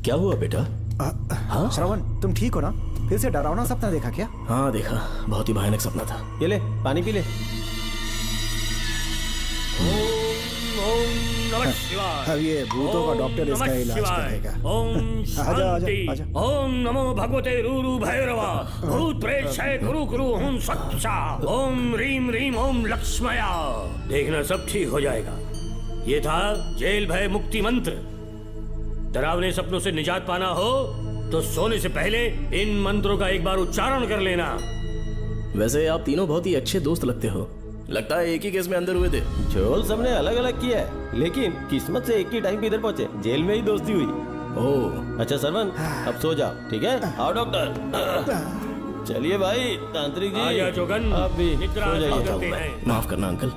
क्या हुआ बेटा? हाँ श्रवण, तुम ठीक हो ना? फिर से डरावना सपना देखा क्या? हाँ देखा, बहुत ही भयानक सपना था। ये ले पानी पी ले। अब ये भूतों का डॉक्टर इसका इलाज करेगा। ओम आजा, आजा, शांति। आजा। ओम नमो भगवते रूरु भैरवा भूत प्रेत शय गुरु गुरु ओम सच्चा ओम रीम रीम ओम लक्ष्मया। देखना सब ठीक हो जाएगा। ये था जेल भय मुक्ति मंत्र। डरावने सपनों से निजात पाना हो तो सोने से पहले इन मंत्रों का एक बार उच्चारण कर लेना। वैसे आप तीनों बहुत ही अच्छे दोस्त लगते हो। लगता है एक ही केस में अंदर हुए थे। झोल सबने अलग अलग किया है, लेकिन किस्मत से एक ही टाइम पे इधर पहुंचे। जेल में ही दोस्ती हुई। ओह अच्छा सरवन, अब सो जाओ, ठीक है? आओ डॉक्टर। चलिए भाई तांत्रिक जी, आजा जोगन, आप भी निद्रा सो आराम जाइए। करते हैं। माफ करना अंकल,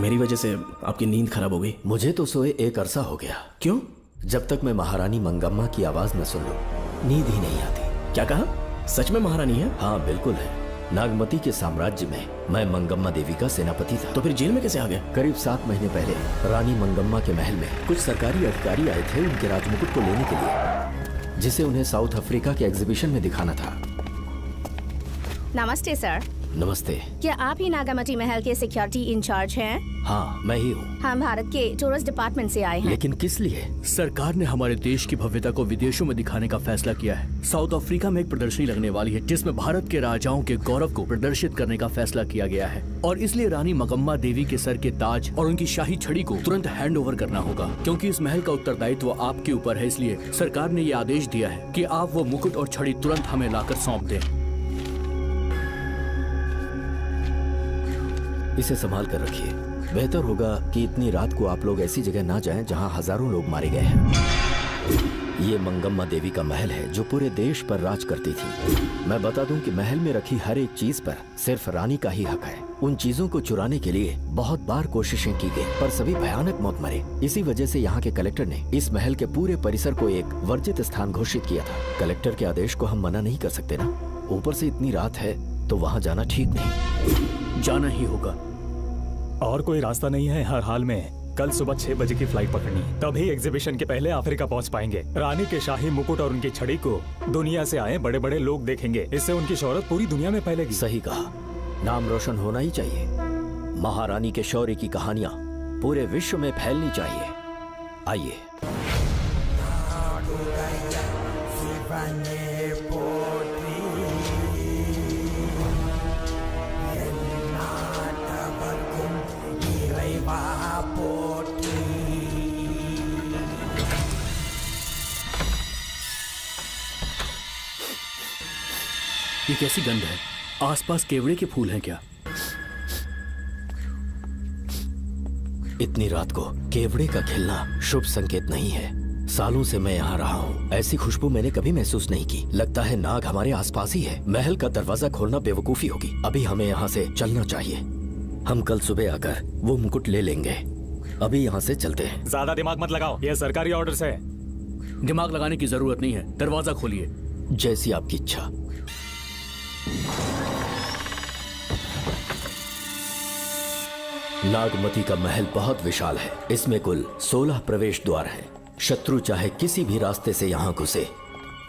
मेरी वजह से आपकी नींद खराब हो गई। मुझे तो सोए एक अरसा हो गया। क्यों? जब तक मैं महारानी मंगम्मा की आवाज न सुन लूं, नींद ही नहीं आती। क्या कहा? सच में महारानी है? हाँ बिल्कुल है। नागमती के साम्राज्य में मैं मंगम्मा देवी का सेनापति था। तो फिर जेल में कैसे आ गए? करीब 7 महीने पहले रानी मंगम्मा के महल में कुछ सरकारी अधिकारी आए थे उनके राजमुकुट को लेने के लिए, जिसे उन्हें साउथ अफ्रीका के एग्जीबिशन में दिखाना था। नमस्ते सर। नमस्ते। क्या आप ही नागामती महल के सिक्योरिटी इंचार्ज हैं? हाँ मैं ही हूँ। हम भारत के टूरिस्ट डिपार्टमेंट से आए हैं। लेकिन किस लिए? सरकार ने हमारे देश की भव्यता को विदेशों में दिखाने का फैसला किया है। साउथ अफ्रीका में एक प्रदर्शनी लगने वाली है जिसमें भारत के राजाओं के गौरव को प्रदर्शित करने का फैसला किया गया है, और इसलिए रानी मंगम्मा देवी के सर के ताज और उनकी शाही छड़ी को तुरंत हैंड ओवर करना होगा। क्योंकि इस महल का उत्तरदायित्व आपके ऊपर है, इसलिए सरकार ने ये आदेश दिया है कि आप वो मुकुट और छड़ी तुरंत हमें लाकर सौंप दें। इसे संभाल कर रखिए। बेहतर होगा कि इतनी रात को आप लोग ऐसी जगह ना जाएं जहां हजारों लोग मारे गए हैं। ये मंगम्मा देवी का महल है जो पूरे देश पर राज करती थी। मैं बता दूं कि महल में रखी हर एक चीज पर सिर्फ रानी का ही हक है। उन चीजों को चुराने के लिए बहुत बार कोशिशें की गई, पर सभी भयानक मौत मरे। इसी वजह से यहाँ के कलेक्टर ने इस महल के पूरे परिसर को एक वर्जित स्थान घोषित किया था। कलेक्टर के आदेश को हम मना नहीं कर सकते ना। ऊपर से इतनी रात है तो वहाँ जाना ठीक नहीं। जाना ही होगा। और कोई रास्ता नहीं है। हर हाल में कल सुबह 6 बजे की फ्लाइट पकड़नी है, तभी एग्जीबिशन के पहले अफ्रीका पहुंच पाएंगे। रानी के शाही मुकुट और उनकी छड़ी को दुनिया से आए बड़े बड़े लोग देखेंगे। इससे उनकी शोहरत पूरी दुनिया में फैलेगी। सही कहा, नाम रोशन होना ही चाहिए। महारानी के शौर्य की कहानियां पूरे विश्व में फैलनी चाहिए। आइए। ये कैसी गंध है? आसपास केवड़े के फूल हैं क्या? इतनी रात को केवड़े का खिलना शुभ संकेत नहीं है। सालों से मैं यहाँ रहा हूँ, ऐसी खुशबू मैंने कभी महसूस नहीं की। लगता है नाग हमारे आसपास ही है। महल का दरवाजा खोलना बेवकूफी होगी। अभी हमें यहाँ से चलना चाहिए। हम कल सुबह आकर वो मुकुट ले लेंगे। अभी यहाँ से चलते हैं। ज्यादा दिमाग मत लगाओ, ये सरकारी ऑर्डर्स है। दिमाग लगाने की जरूरत नहीं है, दरवाजा खोलिए। जैसी आपकी इच्छा। नागमती का महल बहुत विशाल है। इसमें कुल 16 प्रवेश द्वार हैं। शत्रु चाहे किसी भी रास्ते से यहाँ घुसे,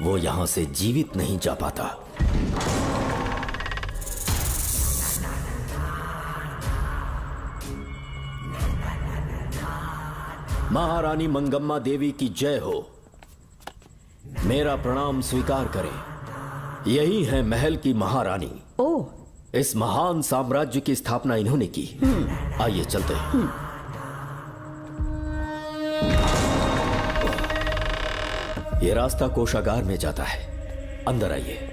वो यहाँ से जीवित नहीं जा पाता। महारानी मंगम्मा देवी की जय हो। मेरा प्रणाम स्वीकार करें। यही है महल की महारानी। ओह, इस महान साम्राज्य की स्थापना इन्होंने की। आइए चलते हैं। ये रास्ता कोषागार में जाता है। अंदर आइए।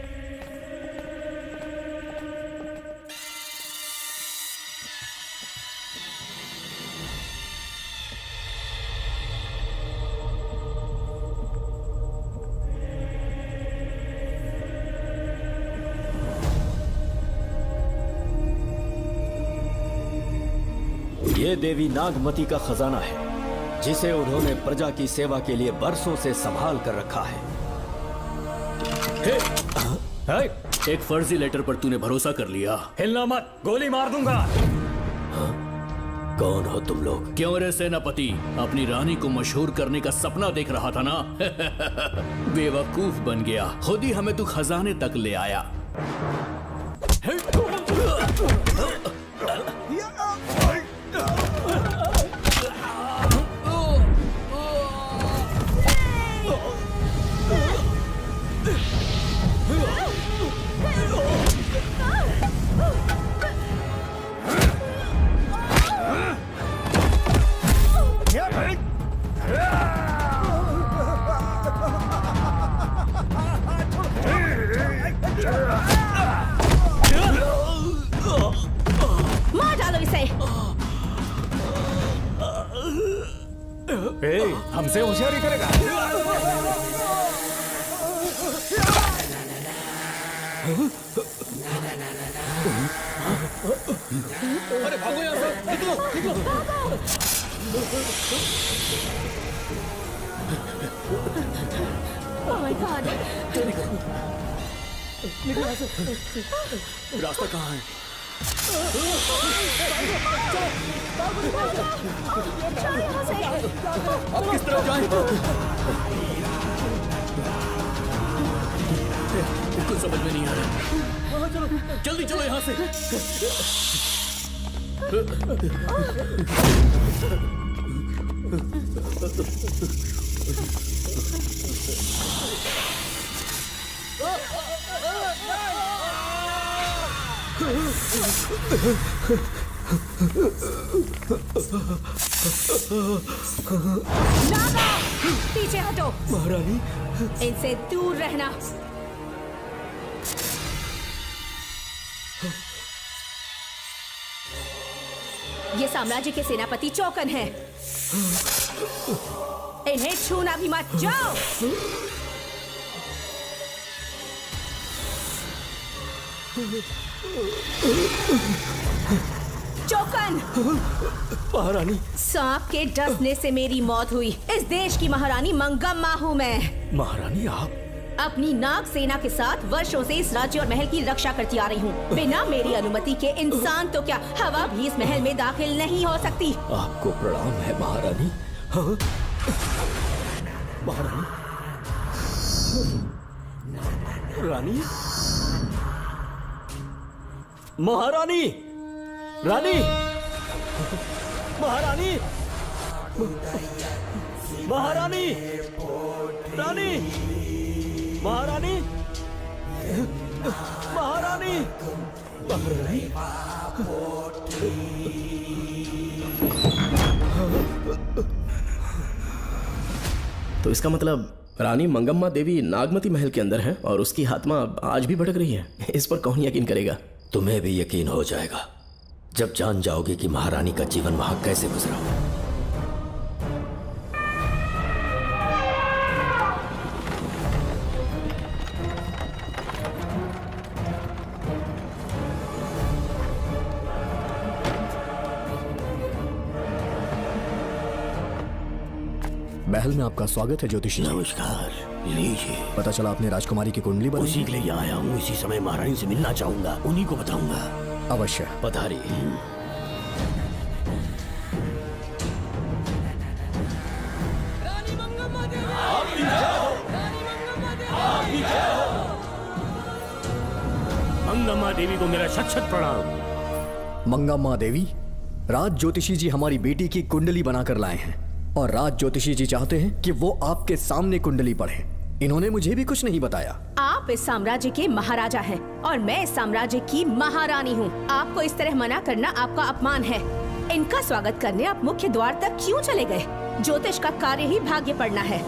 ये देवी नागमती का खजाना है, जिसे उन्होंने प्रजा की सेवा के लिए बरसों से संभाल कर रखा है। एक फर्जी लेटर पर तूने भरोसा कर लिया। हिलना मत, गोली मार दूंगा। कौन हो तुम लोग? क्यों रे सेनापति, अपनी रानी को मशहूर करने का सपना देख रहा था ना? बेवकूफ बन गया, खुद ही हमें तू खजाने तक ले आया। मार डालो इसे। हमसे होशियारी करेगा। अरे भागो यहाँ से, निकलो, निकलो। Oh my God! रास्ता कहाँ है? चलो यहाँ से। अब किस तरफ जाएं? कुछ समझ में नहीं आ रहा। जल्दी चलो यहाँ से। नागा, पीछे हटो। महारानी, इनसे दूर रहना। ये साम्राज्य के सेनापति चौकन हैं। इन्हें छूना भी मत। जाओ। चौकन, महारानी। सांप के डसने से मेरी मौत हुई। इस देश की महारानी मंगम्मा हूँ मैं। महारानी, आप अपनी नाग सेना के साथ वर्षों से इस राज्य और महल की रक्षा करती आ रही हूँ। बिना मेरी अनुमति के इंसान तो क्या, हवा भी इस महल में दाखिल नहीं हो सकती। आपको प्रणाम है महारानी। हाँ? महारानी, रानी, महारानी, रानी, महारानी, महारानी, रानी, महारानी, महारानी, महारानी। तो इसका मतलब रानी मंगम्मा देवी नागमती महल के अंदर है और उसकी आत्मा आज भी भटक रही है। इस पर कौन यकीन करेगा? तुम्हें भी यकीन हो जाएगा जब जान जाओगे कि महारानी का जीवन वहां कैसे गुजरा। महल में आपका स्वागत है ज्योतिषी जी। नमस्कार, लीजिए। पता चला आपने राजकुमारी की कुंडली बनाई। उसी के लिए आया हूँ। इसी समय महारानी से मिलना चाहूंगा, उन्हीं को बताऊंगा। अवश्य। पधारिए। मंगम्मा देवी को मेरा शत शत प्रणाम। मंगम्मा देवी, राज ज्योतिषी जी हमारी बेटी की कुंडली बनाकर लाए हैं और राज ज्योतिषी जी चाहते हैं कि वो आपके सामने कुंडली पढ़े। इन्होंने मुझे भी कुछ नहीं बताया। आप इस साम्राज्य के महाराजा हैं और मैं इस साम्राज्य की महारानी हूँ। आपको इस तरह मना करना आपका अपमान है। इनका स्वागत करने आप मुख्य द्वार तक क्यों चले गए? ज्योतिष का कार्य ही भाग्य पढ़ना है।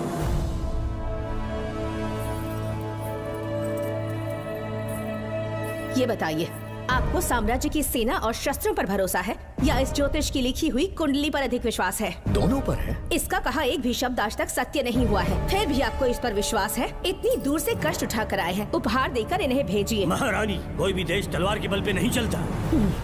ये बताइए, आपको साम्राज्य की सेना और शस्त्रों पर भरोसा है या इस ज्योतिष की लिखी हुई कुंडली पर अधिक विश्वास है? दोनों पर है। इसका कहा एक भी शब्द आज तक सत्य नहीं हुआ है, फिर भी आपको इस पर विश्वास है? इतनी दूर से कष्ट उठाकर आए हैं, उपहार देकर इन्हें भेजिए। महारानी, कोई भी देश तलवार के बल पे नहीं चलता।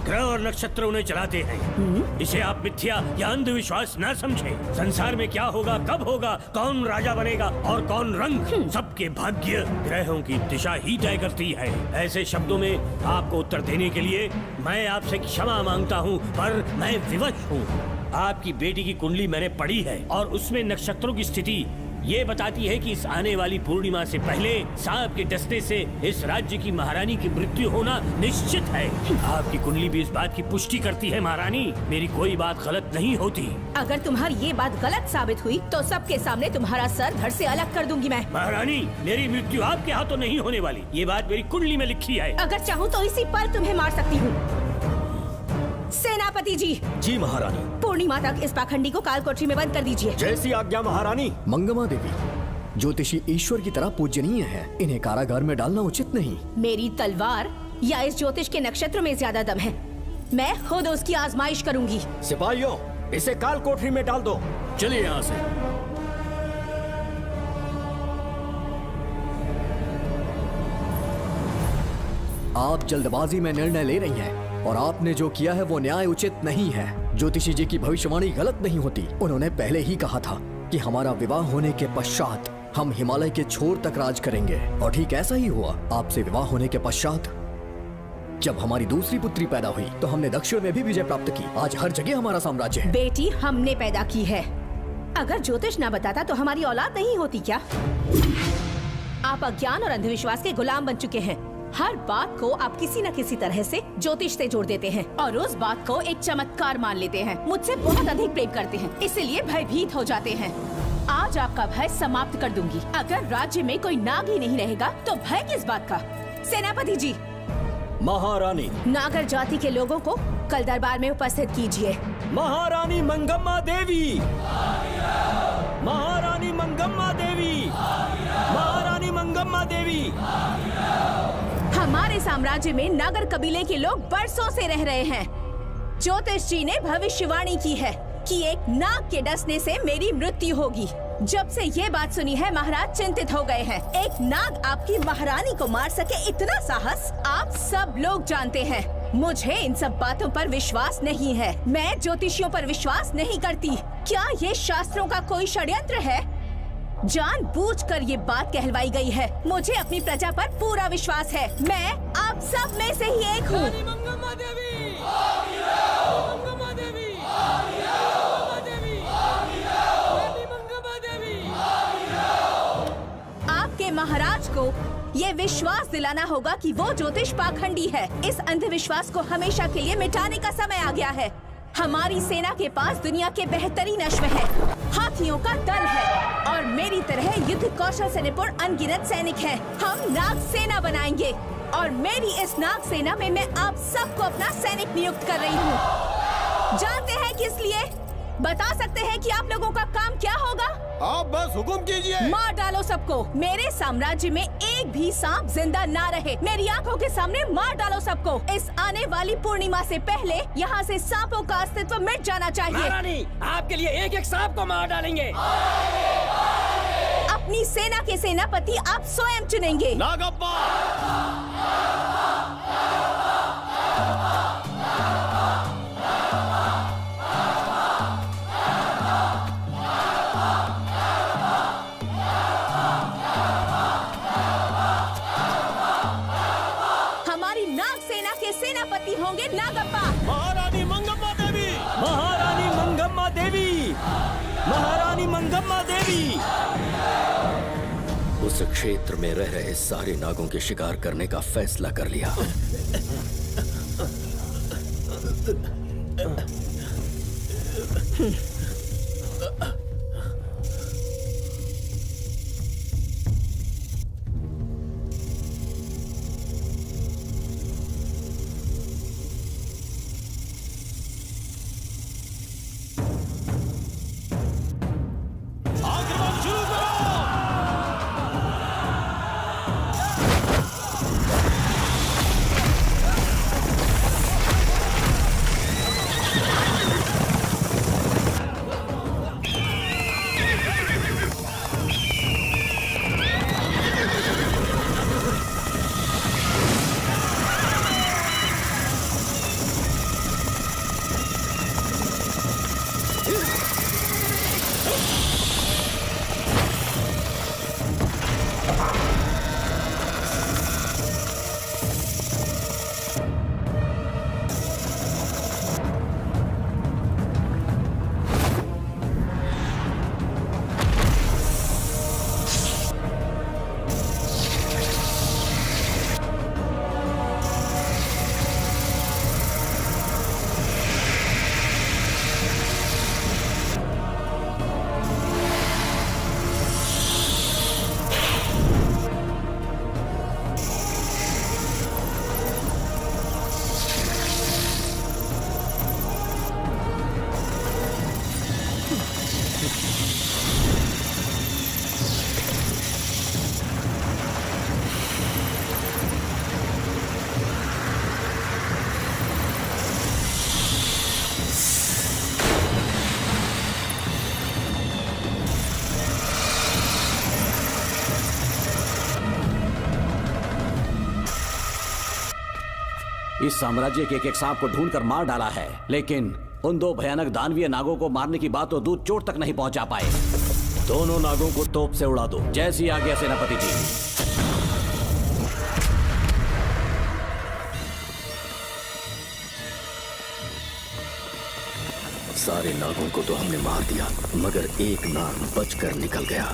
ग्रह और नक्षत्र उन्हें चलाते हैं। इसे आप मिथ्या या अंधविश्वास न समझें। संसार में क्या होगा, कब होगा, कौन राजा बनेगा और कौन रंग, सबके भाग्य ग्रहों की दिशा ही तय करती है। ऐसे शब्दों में आपको उत्तर देने के लिए मैं आपसे क्षमा मांगता हूँ, पर मैं विवश हूँ। आपकी बेटी की कुंडली मैंने पढ़ी है और उसमें नक्षत्रों की स्थिति ये बताती है कि इस आने वाली पूर्णिमा से पहले सांप के डसने से इस राज्य की महारानी की मृत्यु होना निश्चित है। आपकी कुंडली भी इस बात की पुष्टि करती है महारानी। मेरी कोई बात गलत नहीं होती। अगर तुम्हारी ये बात गलत साबित हुई तो सबके सामने तुम्हारा सर धड़ से अलग कर दूंगी मैं। महारानी, मेरी मृत्यु आपके हाथों नहीं होने वाली, ये बात मेरी कुंडली में लिखी है। अगर चाहूँ तो इसी पल तुम्हें मार सकती हूँ। सेनापति जी, जी महारानी। पूर्णिमा तक इस पाखंडी को काल कोठरी में बंद कर दीजिए। जैसी आज्ञा महारानी। मंगम्मा देवी, ज्योतिषी ईश्वर की तरह पूजनीय है, इन्हें कारागार में डालना उचित नहीं। मेरी तलवार या इस ज्योतिष के नक्षत्र में ज्यादा दम है। मैं खुद उसकी आजमाइश करूंगी। सिपाहियों, इसे काल कोठरी में डाल दो। चलिए यहाँ से। आप जल्दबाजी में निर्णय ले रही हैं और आपने जो किया है वो न्याय उचित नहीं है। ज्योतिषी जी की भविष्यवाणी गलत नहीं होती। उन्होंने पहले ही कहा था कि हमारा विवाह होने के पश्चात हम हिमालय के छोर तक राज करेंगे, और ठीक ऐसा ही हुआ। आपसे विवाह होने के पश्चात जब हमारी दूसरी पुत्री पैदा हुई तो हमने दक्षिण में भी विजय प्राप्त की। आज हर जगह हमारा साम्राज्य है। बेटी हमने पैदा की है। अगर ज्योतिष ना बताता तो हमारी औलाद नहीं होती क्या? आप अज्ञान और अंधविश्वास के गुलाम बन चुके हैं। हर बात को आप किसी न किसी तरह से ज्योतिष से जोड़ देते हैं और उस बात को एक चमत्कार मान लेते हैं। मुझसे बहुत अधिक प्रेम करते हैं, इसीलिए भयभीत हो जाते हैं। आज आपका भय समाप्त कर दूंगी। अगर राज्य में कोई नाग ही नहीं रहेगा तो भय किस बात का? सेनापति जी, महारानी। नागर जाति के लोगों को कल दरबार में उपस्थित कीजिए। महारानी मंगम्मा देवी। महारानी मंगम्मा देवी। महारानी मंगम्मा देवी। हमारे साम्राज्य में नागर कबीले के लोग बरसों से रह रहे हैं। ज्योतिष जी ने भविष्यवाणी की है कि एक नाग के डसने से मेरी मृत्यु होगी। जब से ये बात सुनी है महाराज चिंतित हो गए हैं। एक नाग आपकी महारानी को मार सके, इतना साहस आप सब लोग जानते हैं। मुझे इन सब बातों पर विश्वास नहीं है। मैं ज्योतिषियों पर विश्वास नहीं करती। क्या ये शास्त्रों का कोई षड्यंत्र है? जानबूझकर ये बात कहलवाई गई है। मुझे अपनी प्रजा पर पूरा विश्वास है। मैं आप सब में से ही एक हूँ। आपके महाराज को ये विश्वास दिलाना होगा कि वो ज्योतिष पाखंडी है। इस अंधविश्वास को हमेशा के लिए मिटाने का समय आ गया है। हमारी सेना के पास दुनिया के बेहतरीन अश्व है, हाथियों का दल है और मेरी तरह युद्ध कौशल से निपुण अनगिनत सैनिक हैं। हम नाग सेना बनाएंगे और मेरी इस नाग सेना में मैं आप सबको अपना सैनिक नियुक्त कर रही हूँ। जानते हैं किस लिए? बता सकते हैं कि आप लोगों का काम क्या होगा? आप बस हुक्म कीजिए। मार डालो सबको। मेरे साम्राज्य में एक भी सांप जिंदा ना रहे। मेरी आंखों के सामने मार डालो सबको। इस आने वाली पूर्णिमा से पहले यहाँ से सांपों का अस्तित्व मिट जाना चाहिए। महारानी, आपके लिए एक एक सांप को मार डालेंगे। अपनी सेना के सेनापति आप स्वयं चुनेंगे। नागप्पा। सेनापति होंगे नागप्पा। महारानी मंगम्मा देवी। महारानी मंगम्मा देवी। महारानी मंगम्मा देवी। उस क्षेत्र में रह रहे सारे नागों के शिकार करने का फैसला कर लिया। इस साम्राज्य के एक एक सांप को ढूंढकर मार डाला है, लेकिन उन दो भयानक दानवीय नागों को मारने की बात तो दूध चोट तक नहीं पहुंचा पाए। दोनों नागों को तोप से उड़ा दो। जैसी आज्ञा सेनापति जी। सारे नागों को तो हमने मार दिया, मगर एक नाग बचकर निकल गया।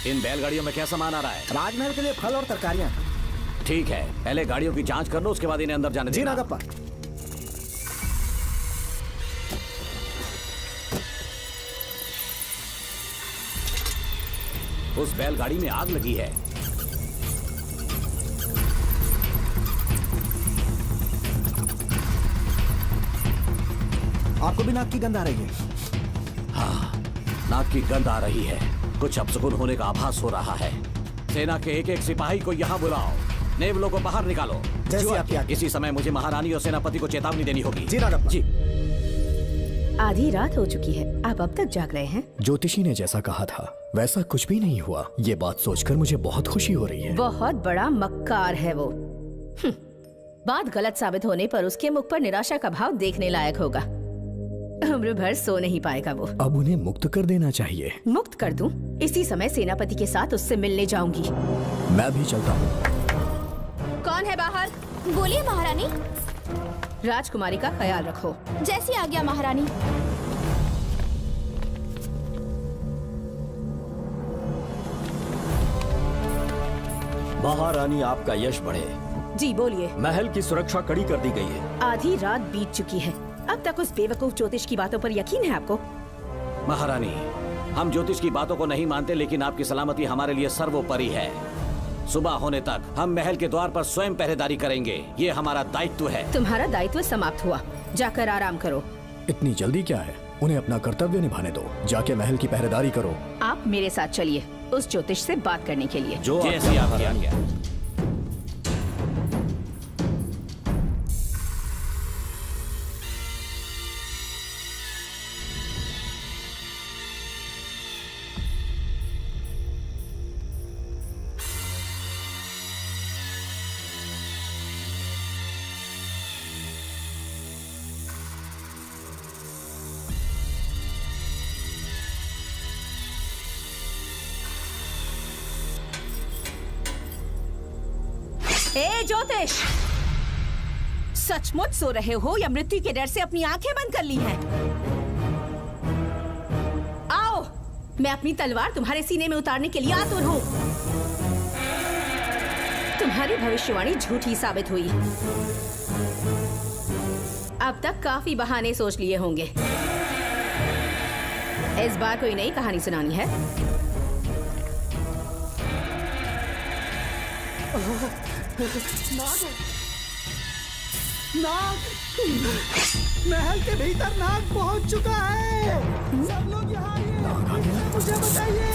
इन बैलगाड़ियों में क्या सामान आ रहा है? राजमहल के लिए फल और तरकारियां। ठीक है, पहले गाड़ियों की जांच कर लो, उसके बाद इन्हें अंदर जाने जी देना। नागप्पा। उस बैलगाड़ी में आग लगी है। आपको भी नाक की गंध आ रही है? हाँ, नाक की गंध आ रही है। कुछ अपशकुन होने का आभास हो रहा है। सेना के एक एक सिपाही को यहाँ बुलाओ, नेवलों को बाहर निकालो। जैसी आपकी आज्ञा। इसी समय मुझे महारानी और सेनापति को चेतावनी देनी होगी। जी नागप्पा। जी। आधी रात हो चुकी है, आप अब तक जाग रहे हैं? ज्योतिषी ने जैसा कहा था वैसा कुछ भी नहीं हुआ। ये बात सोचकर मुझे बहुत खुशी हो रही है। बहुत बड़ा मक्कार है वो। बात गलत साबित होने पर उसके मुख पर निराशा का भाव देखने लायक होगा। उम्र भर सो नहीं पाएगा वो। अब उन्हें मुक्त कर देना चाहिए। मुक्त कर दूं? इसी समय सेनापति के साथ उससे मिलने जाऊंगी। मैं भी चलता हूँ। कौन है बाहर? बोलिए महारानी। राजकुमारी का ख्याल रखो। जैसी आज्ञा महारानी। महारानी, आपका यश बढ़े। जी बोलिए। महल की सुरक्षा कड़ी कर दी गई है। आधी रात बीत चुकी है, अब तक उस बेवकूफ ज्योतिष की बातों पर यकीन है आपको? महारानी, हम ज्योतिष की बातों को नहीं मानते, लेकिन आपकी सलामती हमारे लिए सर्वोपरि है। सुबह होने तक हम महल के द्वार पर स्वयं पहरेदारी करेंगे, ये हमारा दायित्व है। तुम्हारा दायित्व समाप्त हुआ, जाकर आराम करो। इतनी जल्दी क्या है? उन्हें अपना कर्तव्य निभाने दो। जाके महल की पहरेदारी करो। आप मेरे साथ चलिए उस ज्योतिष से बात करने के लिए। जो जैसी आपकी आज्ञा। ए ज्योतिष, सचमुच सो रहे हो या मृत्यु के डर से अपनी आंखें बंद कर ली हैं? आओ, मैं अपनी तलवार तुम्हारे सीने में उतारने के लिए आतुर हूं। तुम्हारी भविष्यवाणी झूठी साबित हुई। अब तक काफी बहाने सोच लिए होंगे। इस बार कोई नई कहानी सुनानी है? नाग! महल के भीतर नाग पहुंच चुका है। सब लोग यहाँ आइए। नाग आ गया? मुझे बताइए।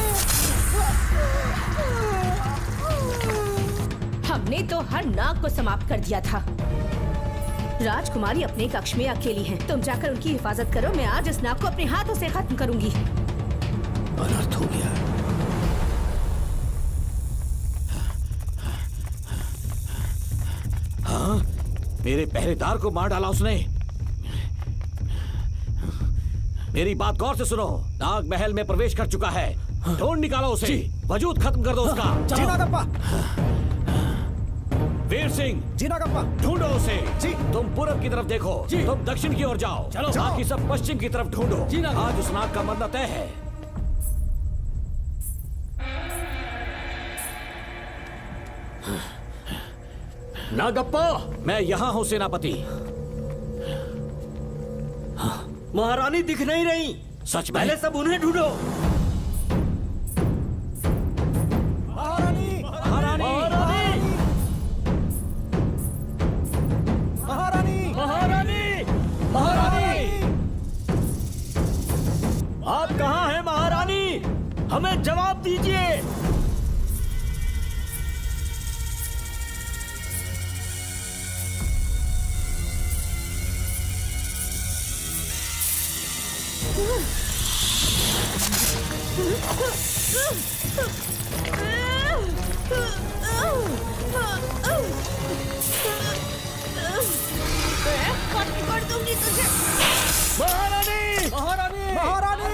हमने तो हर नाग को समाप्त कर दिया था। राजकुमारी अपने कक्ष में अकेली हैं। तुम जाकर उनकी हिफाजत करो। मैं आज इस नाग को अपने हाथों से खत्म करूंगी। अनर्थ हो गया। हाँ? मेरे पहरेदार को मार डाला उसने। मेरी बात गौर से सुनो। नाग महल में प्रवेश कर चुका है। ढूंढ निकालो उसे। वजूद खत्म कर दो उसका। जी नागप्पा। वीर सिंह, जी नागप्पा। ढूंढो उसे। जी। तुम पूरब की तरफ देखो। तुम दक्षिण की ओर जाओ। चलो। बाकी सब पश्चिम की तरफ ढूंढो। आज उस नाग का मरना तय है। नागप्पा, मैं यहाँ हूँ सेनापति। महारानी दिख नहीं रही। सच में? पहले सब उन्हें ढूंढो। महारानी! महारानी! महारानी! महारानी! महारानी! आप कहाँ हैं महारानी? हमें जवाब दीजिए। कर दूंगी तुझे। महारानी महारानी महारानी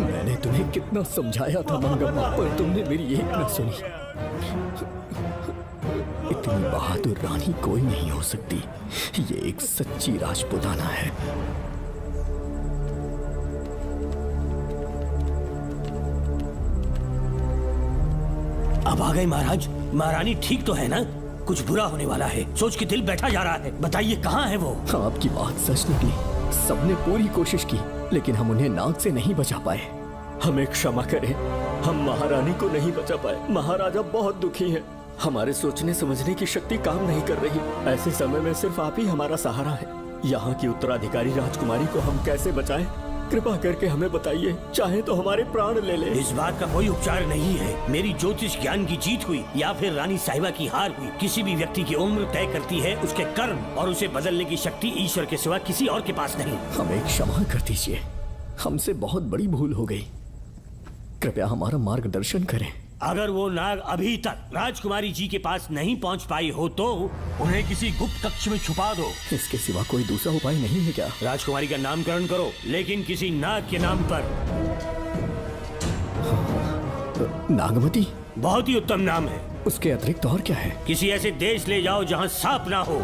मैंने तुम्हें कितना समझाया था मंगम्मा, पर तुमने मेरी एक न सुनी। इतनी बहादुर रानी कोई नहीं हो सकती। ये एक सच्ची राजपुताना है। अब आ गए महाराज। महारानी ठीक तो है ना? कुछ बुरा होने वाला है, सोच के दिल बैठा जा रहा है। बताइए कहाँ है वो? आपकी बात सच निकली। सबने पूरी कोशिश की, लेकिन हम उन्हें नाग से नहीं बचा पाए। हमें क्षमा करें, हम महारानी को नहीं बचा पाए। महाराजा बहुत दुखी है। हमारे सोचने समझने की शक्ति काम नहीं कर रही। ऐसे समय में सिर्फ आप ही हमारा सहारा है। यहाँ की उत्तराधिकारी राजकुमारी को हम कैसे बचाएं? कृपा करके हमें बताइए, चाहे तो हमारे प्राण ले ले। इस बात का कोई उपचार नहीं है। मेरी ज्योतिष ज्ञान की जीत हुई या फिर रानी साहिबा की हार हुई। किसी भी व्यक्ति की उम्र तय करती है उसके कर्म, और उसे बदलने की शक्ति ईश्वर के सिवा किसी और के पास नहीं। हमें क्षमा कर दीजिए, हमसे बहुत बड़ी भूल हो गई। कृपया हमारा मार्गदर्शन करें। अगर वो नाग अभी तक राजकुमारी जी के पास नहीं पहुंच पाई हो तो उन्हें किसी गुप्त कक्ष में छुपा दो। इसके सिवा कोई दूसरा उपाय नहीं है क्या? राजकुमारी का नामकरण करो, लेकिन किसी नाग के नाम पर। नागमती बहुत ही उत्तम नाम है। उसके अतिरिक्त और क्या है? किसी ऐसे देश ले जाओ जहाँ सांप ना हो।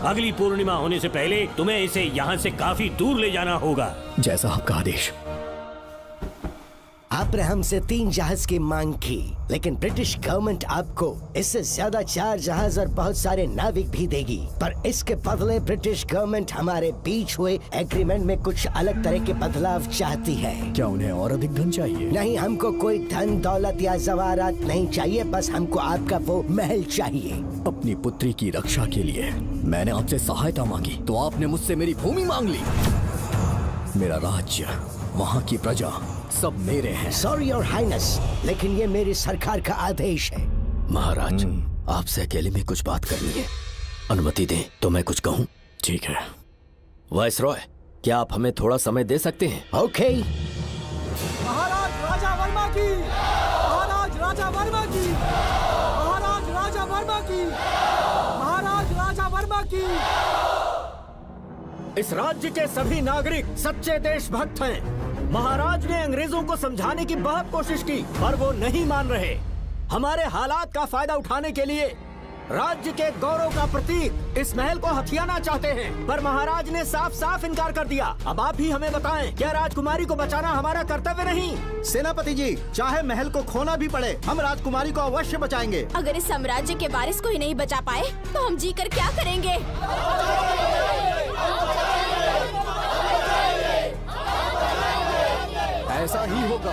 अगली पूर्णिमा होने से पहले तुम्हें इसे यहाँ से काफी दूर ले जाना होगा। जैसा आपका आदेश। आपने हमसे 3 जहाज की मांग की, लेकिन ब्रिटिश गवर्नमेंट आपको इससे ज्यादा 4 जहाज और बहुत सारे नाविक भी देगी। पर इसके बदले ब्रिटिश गवर्नमेंट हमारे बीच हुए एग्रीमेंट में कुछ अलग तरह के बदलाव चाहती है। क्या उन्हें और अधिक धन चाहिए? नहीं, हमको कोई धन दौलत या जवाहरात नहीं चाहिए। बस हमको आपका वो महल चाहिए। अपनी पुत्री की रक्षा के लिए मैंने आपसे सहायता मांगी, तो आपने मुझसे मेरी भूमि मांग ली। मेरा राज्य, वहाँ की प्रजा सब मेरे हैं। सॉरी योर हाइनेस, लेकिन ये मेरी सरकार का आदेश है। महाराज, आपसे अकेले में कुछ बात करनी है। अनुमति दें तो मैं कुछ कहूँ? ठीक है। वायसरॉय, क्या आप हमें थोड़ा समय दे सकते हैं? ओके। महाराज राजा वर्मा की, महाराज राजा वर्मा की, महाराज राजा वर्मा की, महाराज राजा वर्मा की। इस राज्य के सभी नागरिक सच्चे देशभक्त हैं। महाराज ने अंग्रेजों को समझाने की बहुत कोशिश की, पर वो नहीं मान रहे। हमारे हालात का फायदा उठाने के लिए राज्य के गौरव का प्रतीक इस महल को हथियाना चाहते हैं, पर महाराज ने साफ साफ इनकार कर दिया। अब आप ही हमें बताएं, क्या राजकुमारी को बचाना हमारा कर्तव्य नहीं? सेनापति जी, चाहे महल को खोना भी पड़े, हम राजकुमारी को अवश्य बचाएंगे। अगर इस साम्राज्य के वारिस को ही नहीं बचा पाए तो हम जी कर क्या करेंगे? ऐसा ही होगा।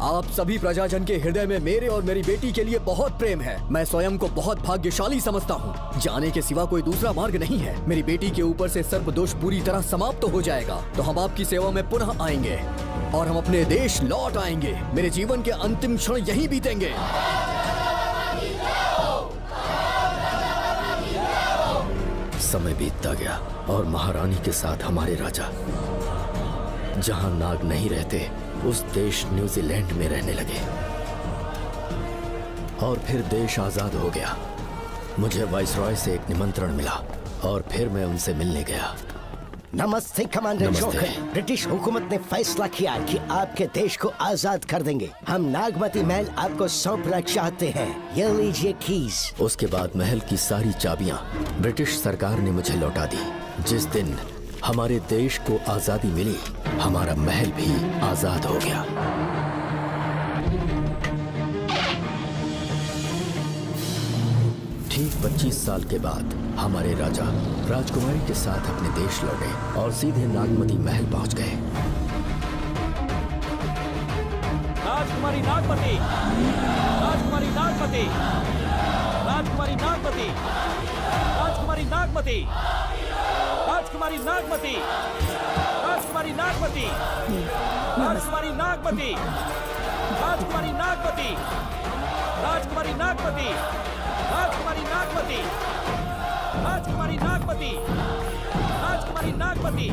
आप सभी प्रजाजन के हृदय में मेरे और मेरी बेटी के लिए बहुत प्रेम है। मैं स्वयं को बहुत भाग्यशाली समझता हूँ। जाने के सिवा कोई दूसरा मार्ग नहीं है। मेरी बेटी के ऊपर से सर्पदोष पूरी तरह समाप्त हो जाएगा, तो हम आपकी सेवा में पुनः आएंगे और हम अपने देश लौट आएंगे। मेरे जीवन के अंतिम क्षण यहीं बीतेंगे। समय बीतता गया और महारानी के साथ हमारे राजा जहां नाग नहीं रहते उस देश न्यूजीलैंड में रहने लगे, और फिर देश आजाद हो गया। मुझे वाइसरॉय से एक निमंत्रण मिला और फिर मैं उनसे मिलने गया। नमस्ते कमांडर नमस्ते। जोकर। ब्रिटिश हुकूमत ने फैसला किया कि आपके देश को आजाद कर देंगे। हम नागमती महल आपको सौंपना चाहते हैं। ये लीजिए कीज। उसके बाद महल की सारी चाबियां ब्रिटिश सरकार ने मुझे लौटा दी। जिस दिन हमारे देश को आजादी मिली, हमारा महल भी आजाद हो गया। ठीक 25 साल के बाद हमारे राजा राजकुमारी के साथ अपने देश लौटे और सीधे नागमती महल पहुंच गए। राजकुमारी नागमती, राजकुमारी नागमती, राजकुमारी नागमती, राजकुमारी नागमती, राजकुमारी नागमती, राजकुमारी नागमती, राजकुमारी नागमती, राजकुमारी नागमती, राजकुमारी नागमती, राजकुमारी नागमती, राजकुमारी नागमती, राजकुमारी नागमती।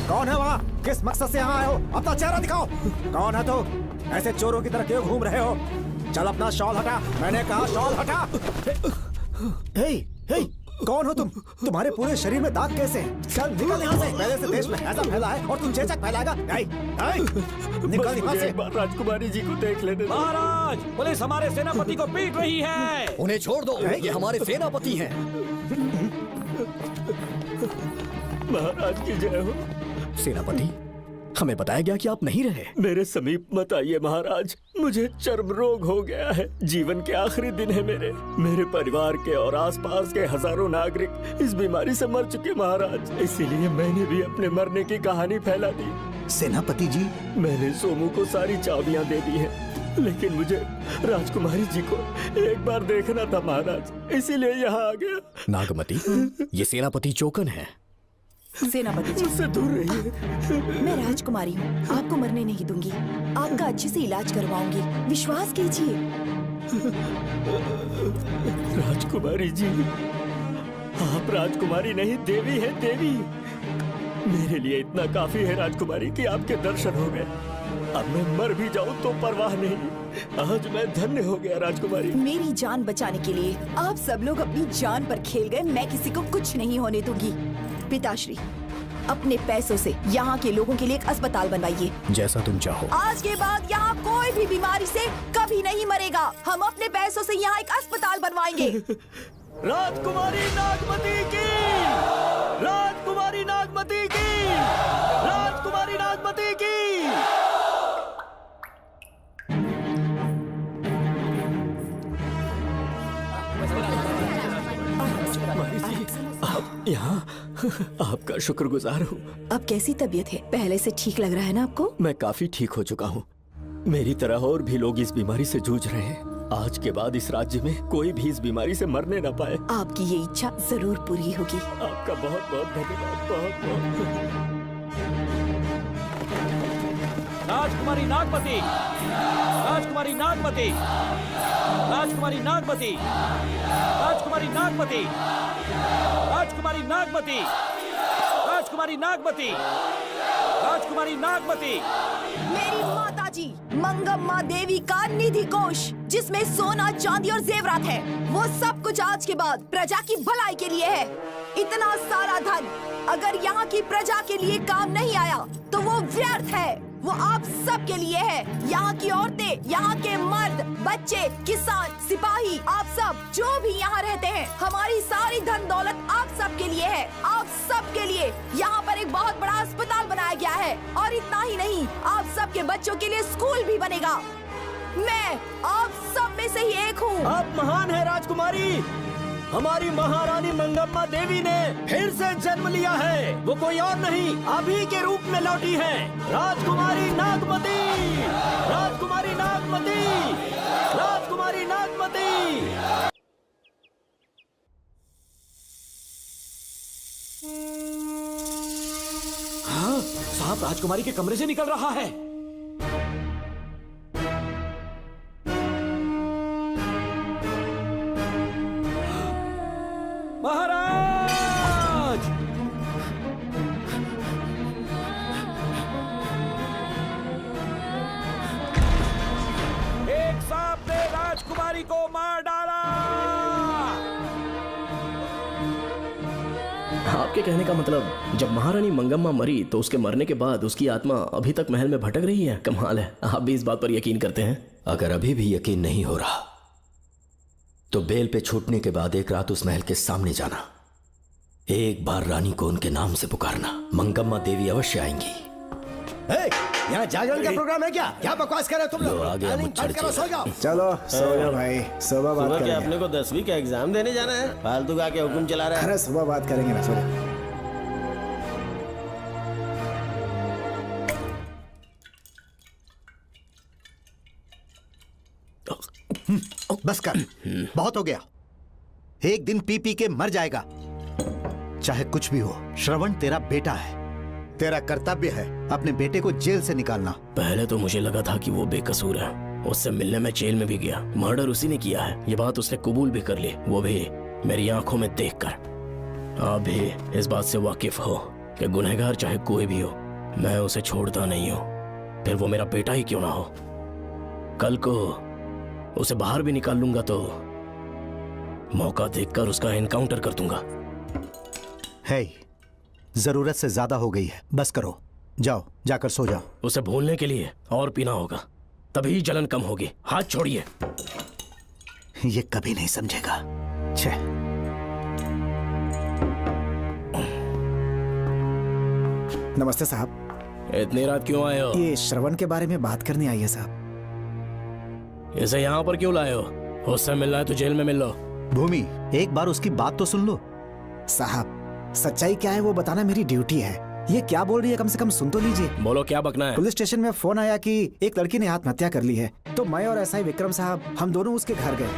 कौन है वहाँ? किस मकसद से यहाँ आए हो? अपना चेहरा दिखाओ। कौन है तो? ऐसे चोरों की तरह क्यों घूम रहे हो? चल अपना शॉल हटा, मैंने कहा शॉल हटा। हे, हे, कौन हो तुम? तुम्हारे पूरे शरीर में दाग कैसे हैं? चल निकल यहाँ से। पहले से देश में ऐसा फैला है और तुम चेचक फैलाएगा? निकल यहाँ से। राजकुमारी जी को देख लेने दो। महाराज, पुलिस हमारे सेनापति को पीट रही है। उन्हें छोड़ दो, ये हमारे सेनापति हैं। महाराज की जय हो। सेनापति, हमें बताया गया कि आप नहीं रहे। मेरे समीप मत आइए महाराज, मुझे चर्म रोग हो गया है। जीवन के आखिरी दिन है मेरे परिवार के और आसपास के हजारों नागरिक इस बीमारी से मर चुके महाराज। इसीलिए मैंने भी अपने मरने की कहानी फैला दी। सेनापति जी, मैंने सोमू को सारी चाबियां दे दी हैं, लेकिन मुझे राजकुमारी जी को एक बार देखना था महाराज, इसीलिए यहाँ आ गया। नागमती, ये सेनापति चोकन है। सेनापति जी, उससे दूर रहिए। मैं राजकुमारी हूँ, आपको मरने नहीं दूंगी। आपका अच्छे से इलाज करवाऊंगी, विश्वास कीजिए। राजकुमारी जी, आप राजकुमारी नहीं देवी है, देवी। मेरे लिए इतना काफी है राजकुमारी कि आपके दर्शन हो गए। अब मैं मर भी जाऊं तो परवाह नहीं। आज मैं धन्य हो गया राजकुमारी। मेरी जान बचाने के लिए आप सब लोग अपनी जान पर खेल गए। मैं किसी को कुछ नहीं होने दूंगी। पिताश्री, अपने पैसों से यहाँ के लोगों के लिए एक अस्पताल बनवाइए। जैसा तुम चाहो। आज के बाद यहाँ कोई भी बीमारी से कभी नहीं मरेगा। हम अपने पैसों से यहाँ एक अस्पताल बनवाएंगे। राजकुमारी नागमती की, राजकुमारी नागमती की, राजकुमारी नागमती की। आप यहाँ, आपका शुक्रगुजार हूँ। अब कैसी तबीयत है? पहले से ठीक लग रहा है ना आपको? मैं काफी ठीक हो चुका हूँ। मेरी तरह और भी लोग इस बीमारी से जूझ रहे हैं। आज के बाद इस राज्य में कोई भी इस बीमारी से मरने न पाए। आपकी ये इच्छा जरूर पूरी होगी। आपका बहुत बहुत धन्यवाद, बहुत बहुत। राजकुमारी नागमती, राजकुमारी नागमती, राजकुमारी नागमती, राजकुमारी नागमती, राजकुमारी नागमती, राजकुमारी नागमती, राजकुमारी नागमती। मेरी माताजी मंगम्मा देवी का निधि कोष, जिसमें सोना, चांदी और जेवरात है, वो सब कुछ आज के बाद प्रजा की भलाई के लिए है। इतना सारा धन अगर यहाँ की प्रजा के लिए काम नहीं आया तो वो व्यर्थ है। वो आप सब के लिए है। यहाँ की औरतें, यहाँ के मर्द, बच्चे, किसान, सिपाही, आप सब जो भी यहाँ रहते हैं, हमारी सारी धन दौलत आप सब के लिए है। आप सब के लिए यहाँ पर एक बहुत बड़ा अस्पताल बनाया गया है। और इतना ही नहीं, आप सब के बच्चों के लिए स्कूल भी बनेगा। मैं आप सब में से ही एक हूँ। आप महान है राजकुमारी। हमारी महारानी मंगम्मा देवी ने फिर से जन्म लिया है। वो कोई और नहीं, अभी के रूप में लौटी है। राजकुमारी नागमती, राजकुमारी नागमती, राजकुमारी नागमती। हाँ, साहब राजकुमारी के कमरे से निकल रहा है। महाराज! एक सांप ने राजकुमारी को मार डाला। आपके कहने का मतलब, जब महारानी मंगम्मा मरी तो उसके मरने के बाद उसकी आत्मा अभी तक महल में भटक रही है? कमाल है, आप भी इस बात पर यकीन करते हैं? अगर अभी भी यकीन नहीं हो रहा तो बेल पे छूटने के बाद एक रात उस महल के सामने जाना, एक बार रानी को उनके नाम से पुकारना। मंगम्मा देवी अवश्य आएंगी। यहाँ जागरण का प्रोग्राम है क्या? क्या बकवास कर रहे हो तुम लोग? आगे मत चढ़ करो, सो जाओ। चलो सो जाओ भाई, सुबह बात सुबह करेंगे। क्या अपने को 10वीं का एग्जाम देने जाना है? फालतू का क्या हुक्म चला रहा है? अरे सुबह बात करेंगे ना, सो जाओ। बस कर, बहुत हो गया। एक दिन पी पी के मर जाएगा। चाहे कुछ भी हो, श्रवण तेरा बेटा है। तेरा कर्तव्य है अपने बेटे को जेल से निकालना। पहले तो मुझे लगा था कि वो बेकसूर है। उससे मिलने में जेल में भी गया। मर्डर उसी ने किया है, ये बात उसने कबूल भी कर ली, वो भी मेरी आंखों में देखकर आप भी इस बात से वाकिफ हो कि गुनहगार चाहे कोई भी हो, मैं उसे छोड़ता नहीं हूं, फिर वो मेरा बेटा ही क्यों ना हो। कल को उसे बाहर भी निकाल लूंगा तो मौका देखकर उसका एनकाउंटर कर दूंगा। है, जरूरत से ज्यादा हो गई है, बस करो, जाओ जाकर सो जाओ। उसे भूलने के लिए और पीना होगा, तभी जलन कम होगी। हाथ छोड़िए। ये कभी नहीं समझेगा। छे। नमस्ते साहब। इतनी रात क्यों आए हो? ये श्रवण के बारे में बात करनी आई है साहब। इसे यहाँ पर क्यों लाए हो? उससे मिलना है तो जेल में मिल लो। भूमि, एक बार उसकी बात तो सुन लो। साहब, सच्चाई क्या है वो बताना मेरी ड्यूटी है। ये क्या बोल रही है, कम से कम सुन तो लीजिए। बोलो, क्या बकना है? पुलिस स्टेशन में फोन आया कि एक लड़की ने आत्महत्या कर ली है, तो मैं और एसआई विक्रम साहब हम दोनों उसके घर गए।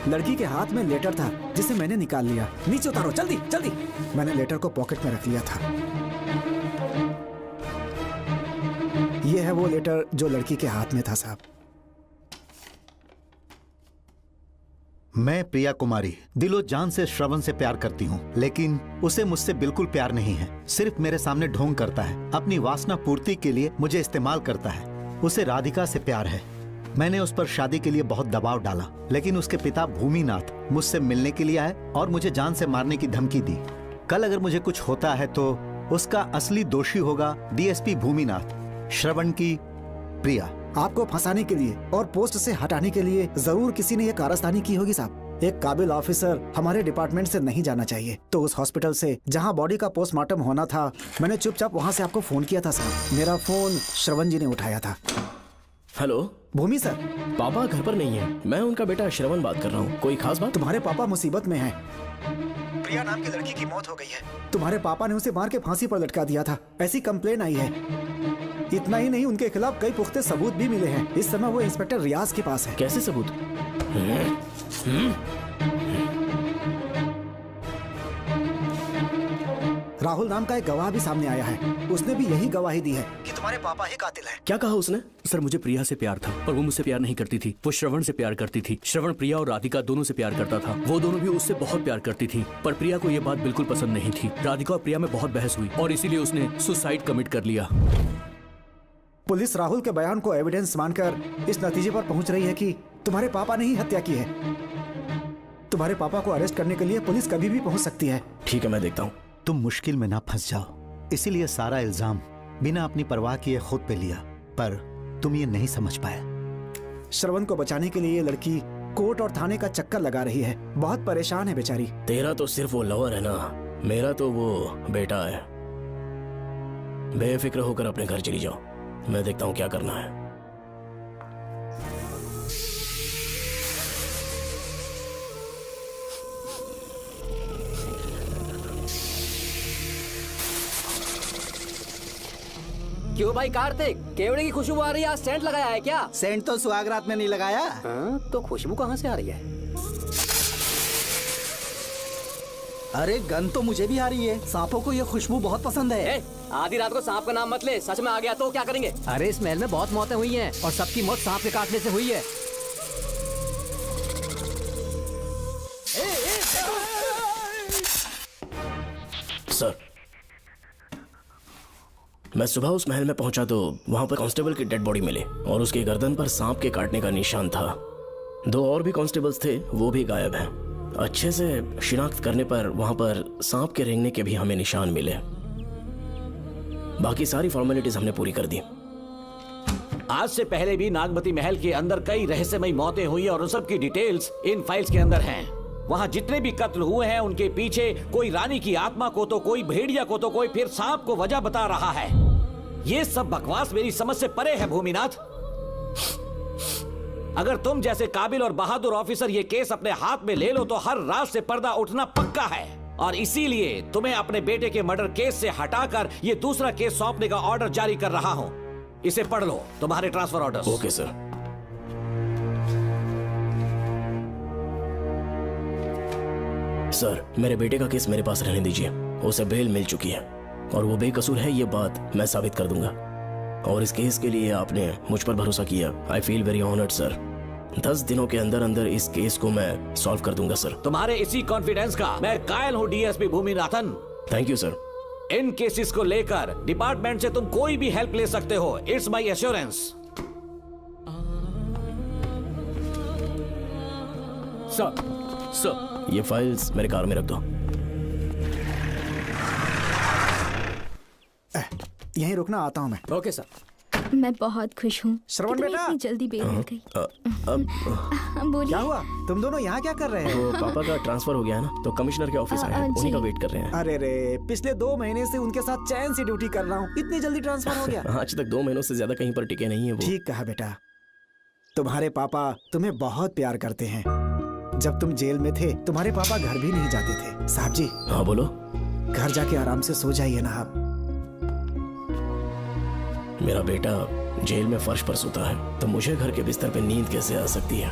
लड़की के हाथ में लेटर था जिसे मैंने निकाल लिया। नीचे उतारो, जल्दी जल्दी। मैंने लेटर को पॉकेट में रख लिया था। ये है वो लेटर जो लड़की के हाथ में था साहब। मैं प्रिया कुमारी दिलो जान से श्रवण से प्यार करती हूँ, लेकिन उसे मुझसे बिल्कुल प्यार नहीं है। सिर्फ मेरे सामने ढोंग करता है, अपनी वासना पूर्ति के लिए मुझे इस्तेमाल करता है। उसे राधिका से प्यार है। मैंने उस पर शादी के लिए बहुत दबाव डाला, लेकिन उसके पिता भूमिनाथ मुझसे मिलने के लिए आए और मुझे जान से मारने की धमकी दी। कल अगर मुझे कुछ होता है तो उसका असली दोषी होगा डीएसपी भूमिनाथ। श्रवण की प्रिया। आपको फंसाने के लिए और पोस्ट से हटाने के लिए जरूर किसी ने ये कारस्तानी की होगी साहब। एक काबिल ऑफिसर हमारे डिपार्टमेंट से नहीं जाना चाहिए। तो उस हॉस्पिटल से जहां बॉडी का पोस्टमार्टम होना था, मैंने चुपचाप वहां से आपको फोन किया था साहब। मेरा फोन श्रवण जी ने उठाया था। हेलो भूमि सर। पापा घर पर नहीं है, मैं उनका बेटा श्रवण बात कर रहा हूँ। कोई खास बात? तुम्हारे पापा मुसीबत में हैं। प्रिया नाम की लड़की की मौत हो गई है। तुम्हारे पापा ने उसे मार के फांसी पर लटका दिया था, ऐसी कंप्लेन आई है। इतना ही नहीं, उनके खिलाफ कई पुख्ते सबूत भी मिले हैं। इस समय वो इंस्पेक्टर रियाज के पास है। कैसे सबूत? राहुल नाम का एक गवाह भी सामने आया है। उसने भी यही गवाही दी है कि तुम्हारे पापा ही कातिल हैं। क्या कहा उसने? सर, मुझे प्रिया से प्यार था और वो मुझसे प्यार नहीं करती थी। वो श्रवण से प्यार करती थी। श्रवण प्रिया और राधिका दोनों से प्यार करता था। वो दोनों भी उससे बहुत प्यार करती थी, पर प्रिया को ये बात बिल्कुल पसंद नहीं थी। राधिका और प्रिया में बहुत बहस हुई और इसीलिए उसने सुसाइड कमिट कर लिया। पुलिस राहुल के बयान को एविडेंस मानकर इस नतीजे पर पहुंच रही है कि तुम्हारे पापा ने ही हत्या की है। तुम्हारे पापा को अरेस्ट करने के लिए पुलिस कभी भी पहुंच सकती है। ठीक है, मैं देखता हूँ। तुम मुश्किल में ना फंस जाओ, इसीलिए सारा इल्जाम बिना अपनी परवाह किए खुद पे लिया, पर तुम ये नहीं समझ पाए। श्रवण को बचाने के लिए ये लड़की कोर्ट और थाने का चक्कर लगा रही है। बहुत परेशान है बेचारी। तेरा तो सिर्फ वो लवर है ना, मेरा तो वो बेटा है। बेफिक्र होकर अपने घर चली जाओ, मैं देखता हूँ क्या करना है। क्यों भाई कार्तिक, केवड़े की खुशबू आ रही है, आज सेंट लगाया है क्या? सेंट तो सुहाग रात में नहीं लगाया। तो खुशबू कहाँ से आ रही है? अरे गन तो मुझे भी आ रही है। सांपों को ये खुशबू बहुत पसंद है। आधी रात को सांप का नाम मत ले, सच में आ गया तो क्या करेंगे? अरे इस महल में बहुत मौतें हुई हैं और सबकी मौत सांप के काटने से हुई है। सर, मैं सुबह उस महल में पहुंचा तो वहां पर कांस्टेबल की डेड बॉडी मिली और उसकी गर्दन पर सांप के काटने का निशान था। 2 और भी कांस्टेबल्स थे, वो भी गायब हैं। अच्छे से शिनाख्त करने पर वहां पर सांप के रेंगने के भी हमें निशान मिले। बाकी सारी फॉर्मेलिटीज हमने पूरी कर दी। आज से पहले भी नागमती महल के अंदर कई रहस्यमयी मौतें हुई और उन सब की डिटेल्स इन फाइल्स के अंदर हैं। वहाँ जितने भी कत्ल हुए हैं उनके पीछे कोई रानी की आत्मा को तो कोई भेड़िया को तो कोई फिर सांप को वजह बता रहा है। ये सब बकवास मेरी समझ से परे है भूमिनाथ। अगर तुम जैसे काबिल और बहादुर ऑफिसर ये केस अपने हाथ में ले लो तो हर रात से पर्दा उठना पक्का है, और इसीलिए तुम्हें अपने बेटे के मर्डर केस से हटाकर ये दूसरा केस सौंपने का ऑर्डर जारी कर रहा हूं। इसे पढ़ लो, तुम्हारे transfer order. Okay sir. Sir, मेरे बेटे का केस मेरे पास रहने दीजिए। उसे बेल मिल चुकी है और वो बेकसूर है, ये बात मैं साबित कर दूंगा। और इस केस के लिए आपने मुझ पर भरोसा किया। I feel very honoured sir. 10 दिनों के अंदर अंदर इस केस को मैं सॉल्व कर दूंगा सर। तुम्हारे इसी कॉन्फिडेंस का मैं कायल हूँ DSP Bhuminathan. Thank you sir. In cases को लेकर डिपार्टमेंट से तुम कोई भी हेल्प ले सकते हो। It's my assurance. सर, ये फाइल्स मेरे कार में रख दो। यहीं रुकना, आता हूँ मैं। Okay sir. मैं बहुत खुश हूँ। श्रवण तुम्हें बेटा। इतनी जल्दी बेल मिल गई। बोलिए। क्या हुआ? तुम दोनों यहाँ क्या कर रहे हो? तो पापा का ट्रांसफर हो गया है ना, तो कमिश्नर के ऑफिस आए हैं, उन्हीं का वेट कर रहे हैं। अरे रे, पिछले 2 महीने से उनके साथ चैन से ड्यूटी कर रहा हूँ, इतनी जल्दी ट्रांसफर हो गया? आज तक 2 महीनों से ज्यादा कहीं पर टिके नहीं है वो। ठीक कहा बेटा। तुम्हारे पापा तुम्हें बहुत प्यार करते हैं। जब तुम जेल में थे तुम्हारे पापा घर भी नहीं जाते थे। साहब जी। हाँ बोलो। घर जाके आराम से सो जाइए ना आप। मेरा बेटा जेल में फर्श पर सोता है तो मुझे घर के बिस्तर पे नींद कैसे आ सकती है?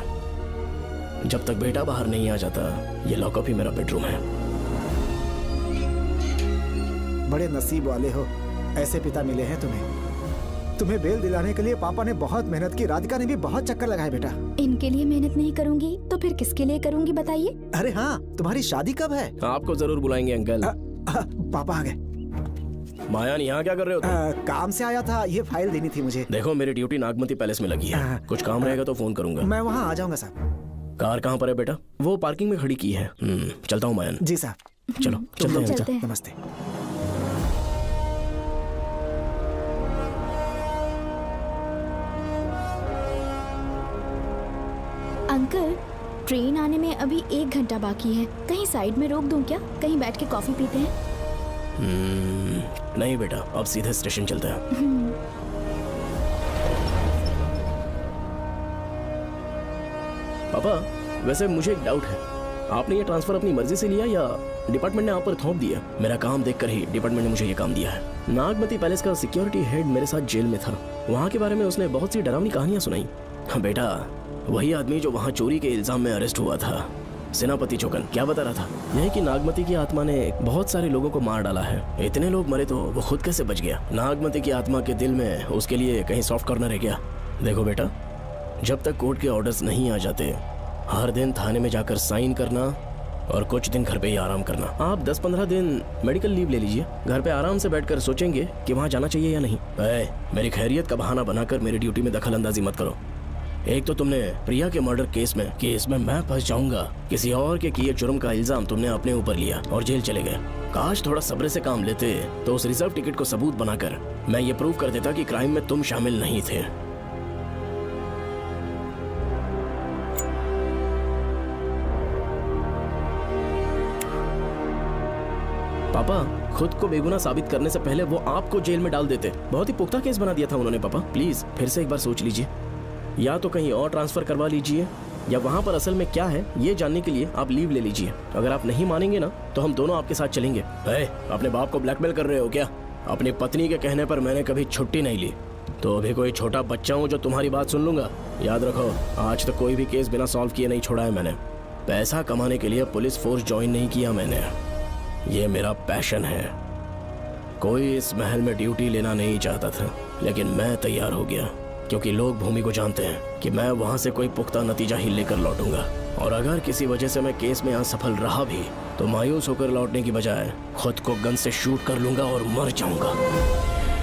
जब तक बेटा बाहर नहीं आ जाता, ये लॉकअप ही मेरा बेडरूम है। बड़े नसीब वाले हो, ऐसे पिता मिले हैं तुम्हें। तुम्हें बेल दिलाने के लिए पापा ने बहुत मेहनत की, राधिका ने भी बहुत चक्कर लगाए बेटा। इनके लिए मेहनत नहीं करूंगी तो फिर किसके लिए करूंगी बताइए? अरे हाँ, तुम्हारी शादी कब है? आपको जरूर बुलाएंगे अंकल। पापा आ गए। मायान, यहाँ क्या कर रहे हो तुम? काम से आया था, ये फाइल देनी थी मुझे। देखो, मेरी ड्यूटी नागमती पैलेस में लगी है। कुछ काम रहेगा तो फोन करूंगा। मैं वहाँ आ जाऊंगा साहब। कार कहाँ पर है बेटा? वो पार्किंग में खड़ी की है। चलता हूँ मायान। जी साहब। चलो चलते हैं। नमस्ते। अंकल, ट्रेन आने में अभी 1 घंटा बाकी है। कहीं साइड में रोक दूं क्या? कहीं बैठ के कॉफी पीते हैं? नहीं बेटा, अब सीधे स्टेशन चलते हैं। पापा, वैसे मुझे एक डाउट है। आपने ये ट्रांसफर अपनी मर्जी से लिया या डिपार्टमेंट ने आप पर थोप दिया? मेरा काम देखकर ही डिपार्टमेंट ने मुझे ये काम दिया है। नागमती पैलेस का सिक्योरिटी हेड मेरे साथ जेल में था। वहाँ के बारे में उसने बहुत सी डरावनी कहानियां सुनाई। हाँ बेटा, वही आदमी जो वहाँ चोरी के इल्जाम में अरेस्ट हुआ था, सेनापति चौकन, क्या बता रहा था? यह कि नागमती की आत्मा ने बहुत सारे लोगों को मार डाला है। इतने लोग मरे तो वो खुद कैसे बच गया? नागमती की आत्मा के दिल में उसके लिए कहीं सॉफ्ट कॉर्नर है क्या? देखो बेटा, जब तक कोर्ट के ऑर्डर्स नहीं आ जाते, हर दिन थाने में जाकर साइन करना और कुछ दिन घर पे ही आराम करना। आप 10-15 दिन मेडिकल लीव ले लीजिए। घर पे आराम से बैठकर सोचेंगे कि वहाँ जाना चाहिए या नहीं। मेरी खैरियत का बहाना बनाकर मेरी ड्यूटी में दखल अंदाजी मत करो। एक तो तुमने प्रिया के मर्डर केस में कि इसमें मैं फंस जाऊंगा, किसी और के किए जुर्म का इल्जाम तुमने अपने ऊपर लिया और जेल चले गए। काश थोड़ा सब्र से काम लेते तो उस रिजर्व टिकट को सबूत बनाकर मैं ये प्रूव कर देता कि क्राइम में तुम शामिल नहीं थे। पापा, खुद को बेगुनाह साबित करने से पहले वो आपको जेल में डाल देते। बहुत ही पुख्ता केस बना दिया था उन्होंने। पापा प्लीज फिर से एक बार सोच लीजिए। या तो कहीं और ट्रांसफर करवा लीजिए या वहाँ पर असल में क्या है ये जानने के लिए आप लीव ले लीजिए। अगर आप नहीं मानेंगे ना तो हम दोनों आपके साथ चलेंगे। अपने बाप को ब्लैकमेल कर रहे हो क्या? अपनी पत्नी के कहने पर मैंने कभी छुट्टी नहीं ली, तो अभी कोई छोटा बच्चा हूँ जो तुम्हारी बात सुन लूंगा? याद रखो, आज तक कोई भी केस बिना सॉल्व किए नहीं छोड़ा है मैंने। पैसा कमाने के लिए पुलिस फोर्स ज्वाइन नहीं किया मैंने, ये मेरा पैशन है। कोई इस महल में ड्यूटी लेना नहीं चाहता था, लेकिन मैं तैयार हो गया क्योंकि लोग भूमि को जानते हैं कि मैं वहां से कोई पुख्ता नतीजा ही लेकर लौटूंगा। और अगर किसी वजह से मैं केस में असफल रहा भी तो मायूस होकर लौटने की बजाय खुद को गन से शूट कर लूंगा और मर जाऊंगा।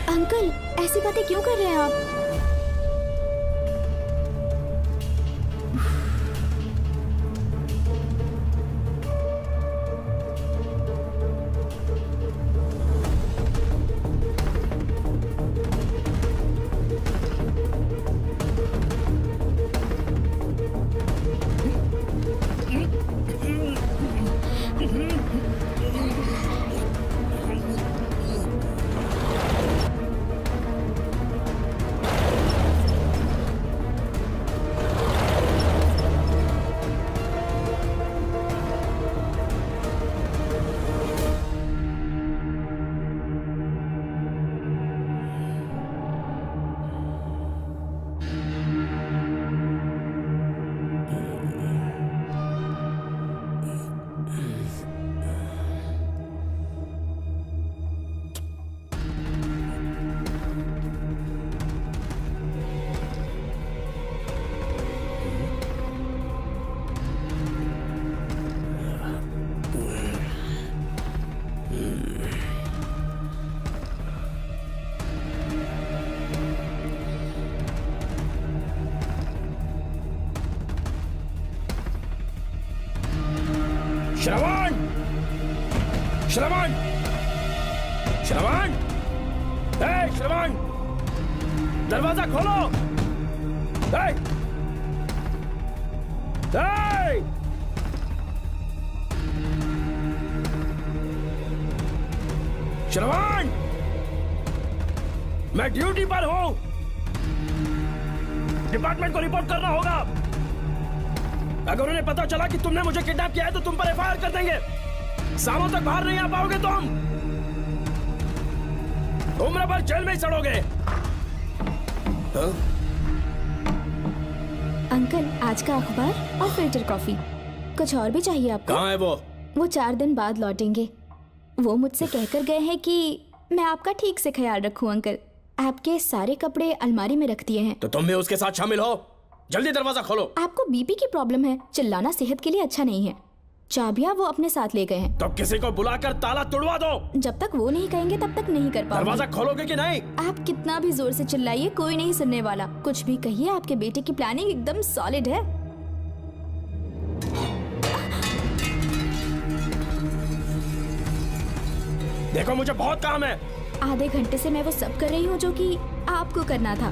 अंकल, ऐसी बातें क्यों कर रहे हैं आप? श्रवण, श्रवण, श्रवण, श्रवण, दरवाजा खोलो। श्रवण, मैं ड्यूटी पर हूं। डिपार्टमेंट को रिपोर्ट करना होगा। अगर उन्हें पता चला कि तुमने मुझे किडनैप किया है तो तुम पर एफआईआर कर देंगे। शामों तक बाहर नहीं आ पाओगे तुम। उम्र भर जेल में ही सड़ोगे। अंकल, आज का अखबार और फिल्टर कॉफी। कुछ और भी चाहिए आपको? कहाँ है वो? वो 4 दिन बाद लौटेंगे। वो मुझसे कहकर गए हैं कि मैं आपका ठीक से ख्याल रखूं अंकल। आपके सारे कपड़े अलमारी में रख दिए हैं। तो तुम भी उसके साथ शामिल हो। जल्दी दरवाजा खोलो। आपको बीपी की प्रॉब्लम है, चिल्लाना सेहत के लिए अच्छा नहीं है। चाबियां वो अपने साथ ले गए हैं। तो किसी को बुलाकर ताला तोड़वा दो। जब तक वो नहीं कहेंगे तब तक नहीं कर पाऊंगी। दरवाजा खोलोगे कि नहीं? आप कितना भी जोर से चिल्लाइए, कोई नहीं सुनने वाला। कुछ भी कहिए, आपके बेटे की प्लानिंग एकदम सॉलिड है। देखो, मुझे बहुत काम है। आधे घंटे से मैं वो सब कर रही हूँ जो कि आपको करना था।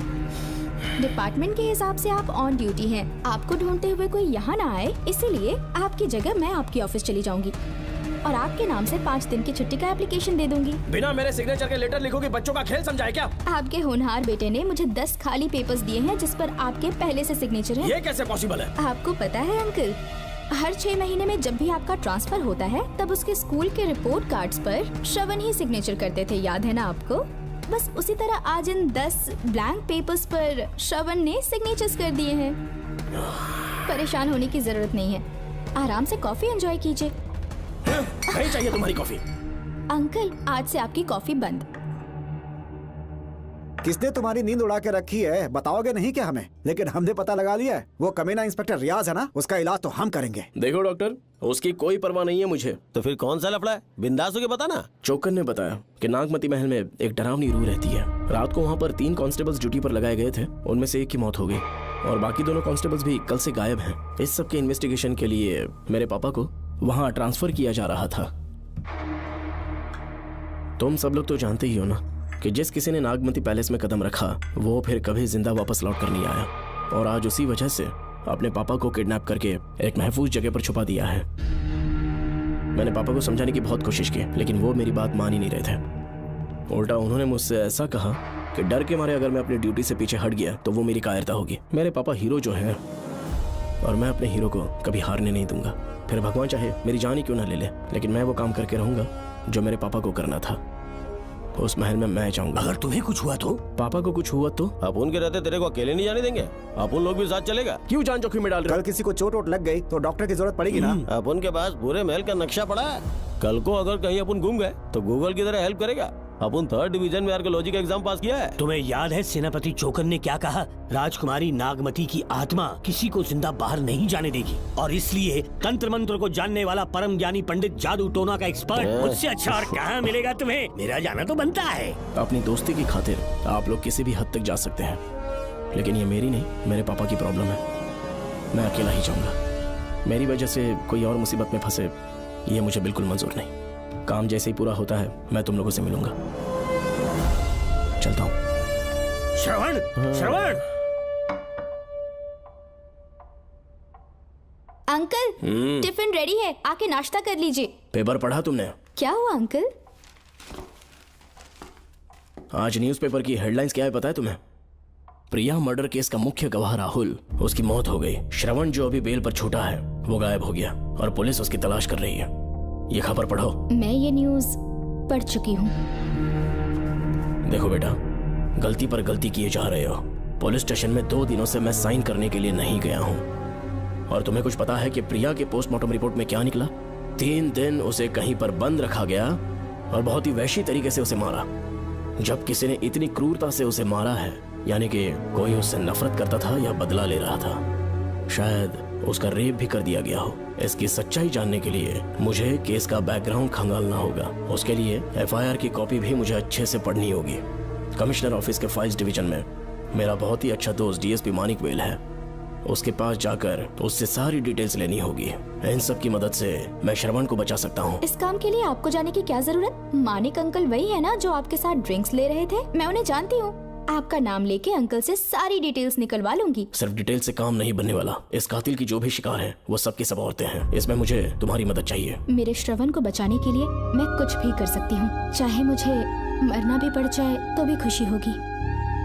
डिपार्टमेंट के हिसाब से आप ऑन ड्यूटी हैं। आपको ढूंढते हुए कोई यहाँ ना आए, इसीलिए आपकी जगह मैं आपकी ऑफिस चली जाऊंगी और आपके नाम से 5 दिन की छुट्टी का एप्लीकेशन दे दूंगी। बिना मेरे सिग्नेचर के लेटर लिखोगे? बच्चों का खेल समझा है क्या? आपके होनहार बेटे ने मुझे 10 खाली पेपर्स दिए हैं जिस पर आपके पहले से सिग्नेचर है। ये कैसे पॉसिबल है? आपको पता है अंकल, हर 6 महीने में जब भी आपका ट्रांसफर होता है तब उसके स्कूल के रिपोर्ट कार्ड्स पर श्रवण ही सिग्नेचर करते थे, याद है ना आपको? बस उसी तरह आज इन 10 ब्लैंक पेपर्स पर श्रवण ने सिग्नेचर्स कर दिए हैं। परेशान होने की जरूरत नहीं है, आराम से कॉफी एंजॉय कीजिए। नहीं चाहिए तुम्हारी कॉफी। अंकल, आज से आपकी कॉफी बंद। किसने तुम्हारी नींद उड़ा के रखी है? बताओगे नहीं क्या हमें? लेकिन हमने पता लगा लिया है। वो कमीना इंस्पेक्टर रियाज है ना, उसका इलाज तो हम करेंगे। देखो डॉक्टर, उसकी कोई परवाह नहीं है मुझे। तो फिर कौन सा लफड़ा है? बिंदास होके बता ना। चोकन ने बताया कि नागमती महल में एक डरावनी रूह रहती है। रात को वहाँ पर 3 कांस्टेबल्स ड्यूटी पर लगाए गए थे। उनमें से एक की मौत हो गई और बाकी दोनों कांस्टेबल्स भी कल से गायब हैं। इस सब के इन्वेस्टिगेशन के लिए मेरे पापा को वहाँ ट्रांसफर किया जा रहा था। तुम सब लोग तो जानते ही हो ना कि जिस किसी ने नागमती पैलेस में कदम रखा वो फिर कभी जिंदा वापस लौट कर नहीं आया। और आज उसी वजह से अपने पापा को किडनैप करके एक महफूज जगह पर छुपा दिया है। मैंने पापा को समझाने की बहुत कोशिश की, लेकिन वो मेरी बात मान ही नहीं रहे थे। उल्टा उन्होंने मुझसे ऐसा कहा कि डर के मारे अगर मैं अपनी ड्यूटी से पीछे हट गया तो वो मेरी कायरता होगी। मेरे पापा हीरो जो है और मैं अपने हीरो को कभी हारने नहीं दूंगा। फिर भगवान चाहे मेरी जान ही क्यों ना ले ले, लेकिन मैं वो काम करके रहूंगा जो मेरे पापा को करना था। उस महल में मैं जाऊंगा। अगर तुम्हें कुछ हुआ तो? पापा को कुछ हुआ तो? अपुन के रहते तेरे को अकेले नहीं जाने देंगे। अपुन लोग भी साथ चलेगा। क्यों जान जोखिम में डाल रहे? कल किसी को चोट वोट लग गई तो डॉक्टर की जरूरत पड़ेगी ना। अपुन के पास पूरे महल का नक्शा पड़ा है। कल को अगर कहीं अपन घूम गए तो गूगल की तरह हेल्प करेगा। अपन 3rd डिवीजन में आर्कियोलॉजी का एग्जाम पास किया है। तुम्हें याद है सेनापति चोकन ने क्या कहा? राजकुमारी नागमती की आत्मा किसी को जिंदा बाहर नहीं जाने देगी और इसलिए तंत्र मंत्र को जानने वाला परम ज्ञानी पंडित जादू टोना का एक्सपर्ट मुझसे अच्छा और कहाँ मिलेगा तुम्हें? मेरा जाना तो बनता है। अपनी दोस्ती की खातिर आप लोग किसी भी हद तक जा सकते हैं, लेकिन ये मेरी नहीं, मेरे पापा की प्रॉब्लम है। मैं अकेला ही जाऊंगा। मेरी वजह से कोई और मुसीबत में फंसे ये मुझे बिल्कुल मंजूर नहीं। काम जैसे ही पूरा होता है मैं तुम लोगों से मिलूंगा। चलता हूँ। श्रवण, श्रवण। अंकल, टिफिन रेडी है, आके नाश्ता कर लीजिए। पेपर पढ़ा तुमने? क्या हुआ अंकल? आज न्यूज़पेपर की हेडलाइंस क्या है पता है तुम्हें? प्रिया मर्डर केस का मुख्य गवाह राहुल, उसकी मौत हो गई। श्रवण जो अभी बेल पर छूटा है वो गायब हो गया और पुलिस उसकी तलाश कर रही है। ये खबर पढ़ो। मैं ये न्यूज़ पढ़ चुकी हूँ। देखो बेटा, गलती पर गलती किए जा रहे हो। पुलिस स्टेशन में 2 दिनों से मैं साइन करने के लिए नहीं गया हूँ। और तुम्हें कुछ पता है कि प्रिया के पोस्टमार्टम रिपोर्ट में क्या निकला? 3 दिन उसे कहीं पर बंद रखा गया और बहुत ही वैशी तरीके से उसे मारा। जब किसी ने इतनी क्रूरता से उसे मारा है, यानी कि कोई उससे नफरत करता था या बदला ले रहा था। शायद उसका रेप भी कर दिया गया हो। इसकी सच्चाई जानने के लिए मुझे केस का बैकग्राउंड खंगालना होगा। उसके लिए एफआईआर की कॉपी भी मुझे अच्छे से पढ़नी होगी। कमिश्नर ऑफिस के फाइल्स डिवीजन में मेरा बहुत ही अच्छा दोस्त डीएसपी मानिक वेल है। उसके पास जाकर उससे सारी डिटेल्स लेनी होगी। इन सब की मदद से मैं श्रवण को बचा सकता हूँ। इस काम के लिए आपको जाने की क्या जरूरत? मानिक अंकल वही है ना जो आपके साथ ड्रिंक्स ले रहे थे? मैं उन्हें जानती हूँ। आपका नाम लेके अंकल से सारी डिटेल्स निकलवा लूंगी। सिर्फ डिटेल से काम नहीं बनने वाला। इस कातिल की जो भी शिकार है वो सब की सब औरतें हैं। इसमें मुझे तुम्हारी मदद चाहिए। मेरे श्रवण को बचाने के लिए मैं कुछ भी कर सकती हूँ। चाहे मुझे मरना भी पड़ जाए तो भी खुशी होगी।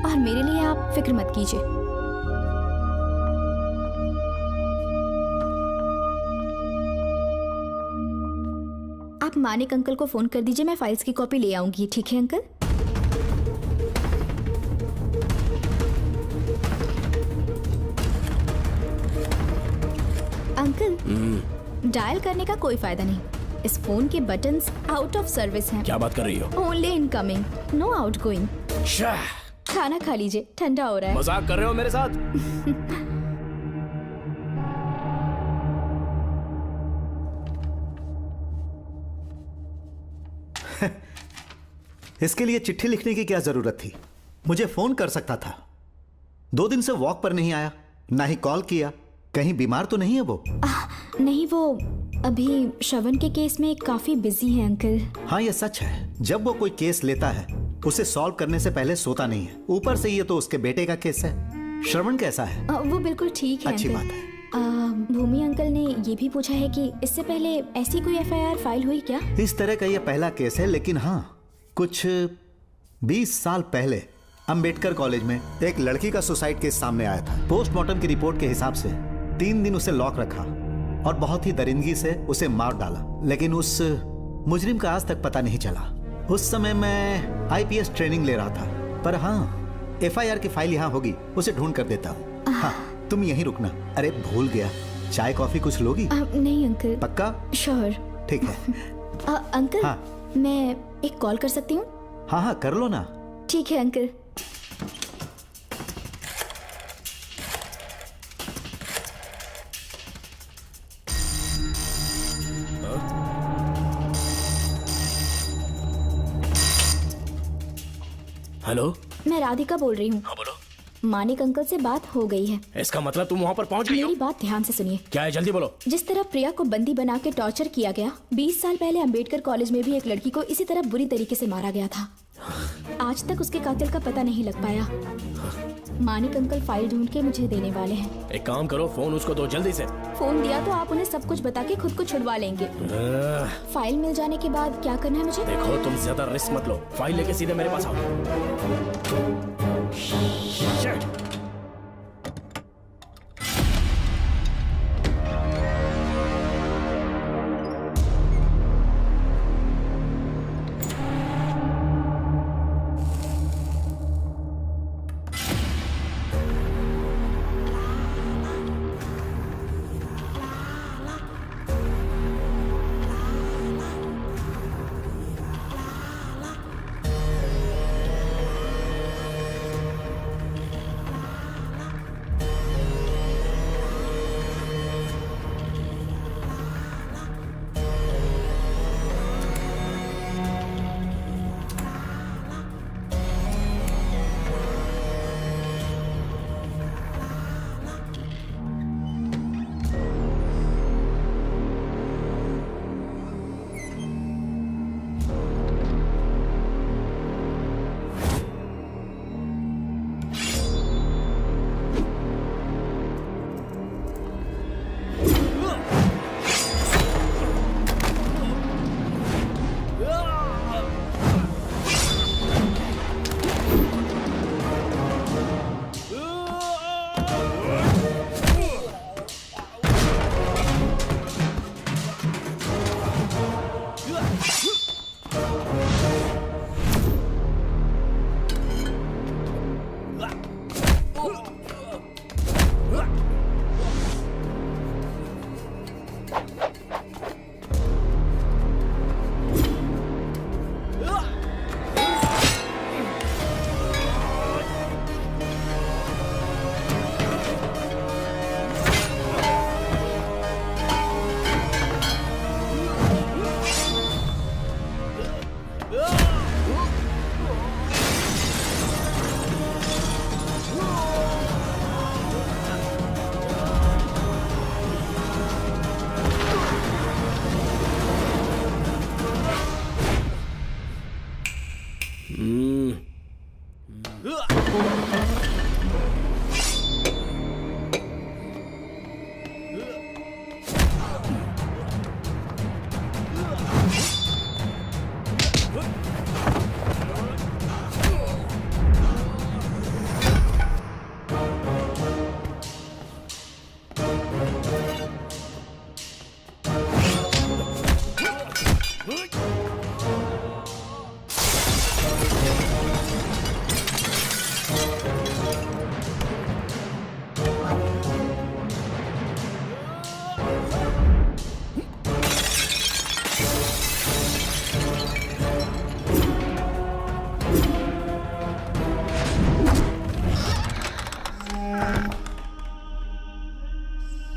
और मेरे लिए आप फिक्र मत कीजिए। आप मानिक अंकल को फोन कर दीजिए, मैं फाइल्स की कॉपी ले आऊंगी। ठीक है अंकल? अंकल, डायल करने का कोई फायदा नहीं। इस फोन के बटन्स आउट ऑफ सर्विस हैं। क्या बात कर रही हो? Only incoming, no outgoing. खाना खा लीजिए, ठंडा हो रहा है। मजाक कर रहे हो मेरे साथ? इसके लिए चिट्ठी लिखने की क्या जरूरत थी? मुझे फोन कर सकता था। 2 दिन से वॉक पर नहीं आया, ना ही कॉल किया। कहीं बीमार तो नहीं है वो? नहीं, वो अभी श्रवण के केस में काफी बिजी है अंकल। हाँ, ये सच है। जब वो कोई केस लेता है उसे सॉल्व करने से पहले सोता नहीं है। ऊपर से ये तो उसके बेटे का केस है। श्रवण कैसा है? वो बिल्कुल ठीक है। अच्छी अंकल। बात है। भूमि अंकल ने ये भी पूछा है कि इससे पहले ऐसी कोई FIR फाइल हुई क्या? इस तरह का ये पहला केस है, लेकिन हाँ, कुछ 20 साल पहले अंबेडकर कॉलेज में एक लड़की का सुसाइड केस सामने आया था। पोस्टमार्टम की रिपोर्ट के हिसाब से 3 दिन उसे लॉक रखा और बहुत ही दरिंदगी से उसे मार डाला। लेकिन उस मुजरिम का आज तक पता नहीं चला। उस समय मैं IPS ट्रेनिंग ले रहा था। पर हाँ, FIR की फाइल यहाँ होगी, उसे ढूंढ कर देता हूँ। हाँ, तुम यहीं रुकना। अरे भूल गया, चाय कॉफी कुछ लोगी? नहीं अंकल। पक्का? श्योर। ठीक है। अंकल, हाँ। मैं एक कॉल कर सकती हूँ? हाँ हाँ, कर लो ना। ठीक है अंकल। हेलो, मैं राधिका बोल रही हूँ। हाँ बोलो। मानिक अंकल से बात हो गई है। इसका मतलब तुम वहाँ पर पहुँच गई हो? मेरी बात ध्यान से सुनिए। क्या है, जल्दी बोलो। जिस तरह प्रिया को बंदी बना के टॉर्चर किया गया, 20 साल पहले अंबेडकर कॉलेज में भी एक लड़की को इसी तरह बुरी तरीके से मारा गया था। आज तक उसके कातिल का पता नहीं लग पाया। मानिक अंकल फाइल ढूंढ के मुझे देने वाले हैं। एक काम करो, फोन उसको दो जल्दी से। फोन दिया तो आप उन्हें सब कुछ बता के खुद को छुड़वा लेंगे। फाइल मिल जाने के बाद क्या करना है मुझे? देखो, तुम ज्यादा रिस्क मत लो। फाइल लेके सीधे मेरे पास आओ। Shit.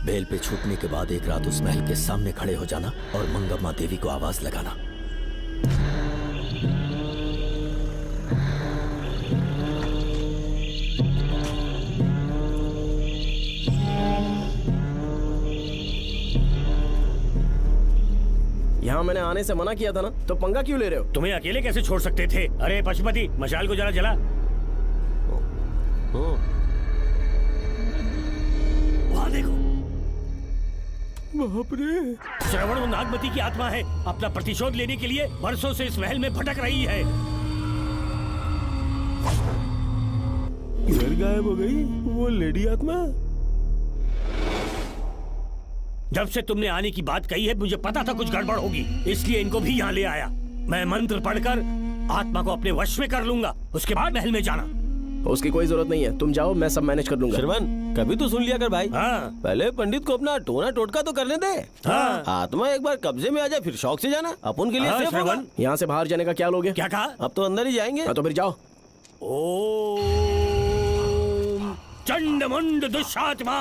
बेल पे छूटने के बाद एक रात उस महल के सामने खड़े हो जाना और मंगम्मा देवी को आवाज लगाना। यहाँ मैंने आने से मना किया था ना, तो पंगा क्यों ले रहे हो? तुम्हें अकेले कैसे छोड़ सकते थे? अरे पशुपति, मशाल को जरा जला। वहां देखो, बाप रे। श्रवण वो नागमती की आत्मा है, अपना प्रतिशोध लेने के लिए वर्षों से इस महल में भटक रही है। घर गायब हो गई वो लेडी आत्मा। जब से तुमने आने की बात कही है मुझे पता था कुछ गड़बड़ होगी, इसलिए इनको भी यहाँ ले आया। मैं मंत्र पढ़कर आत्मा को अपने वश में कर लूंगा, उसके बाद महल में जाना। उसकी कोई जरूरत नहीं है, तुम जाओ, मैं सब मैनेज कर लूंगा। श्रवण, कभी तो सुन लिया कर भाई। हाँ। पहले पंडित को अपना टोना टोटका तो करने दे। हाँ। आत्मा एक बार कब्जे में आ जाए फिर शौक से जाना, अपन के लिए हाँ, सेफ होगा। श्रवण। यहाँ से बाहर जाने का क्या लोगे? क्या कहा? अब तो अंदर ही जाएंगे। हाँ, तो फिर जाओ। ओम चंड मुंड दुष्टात्मा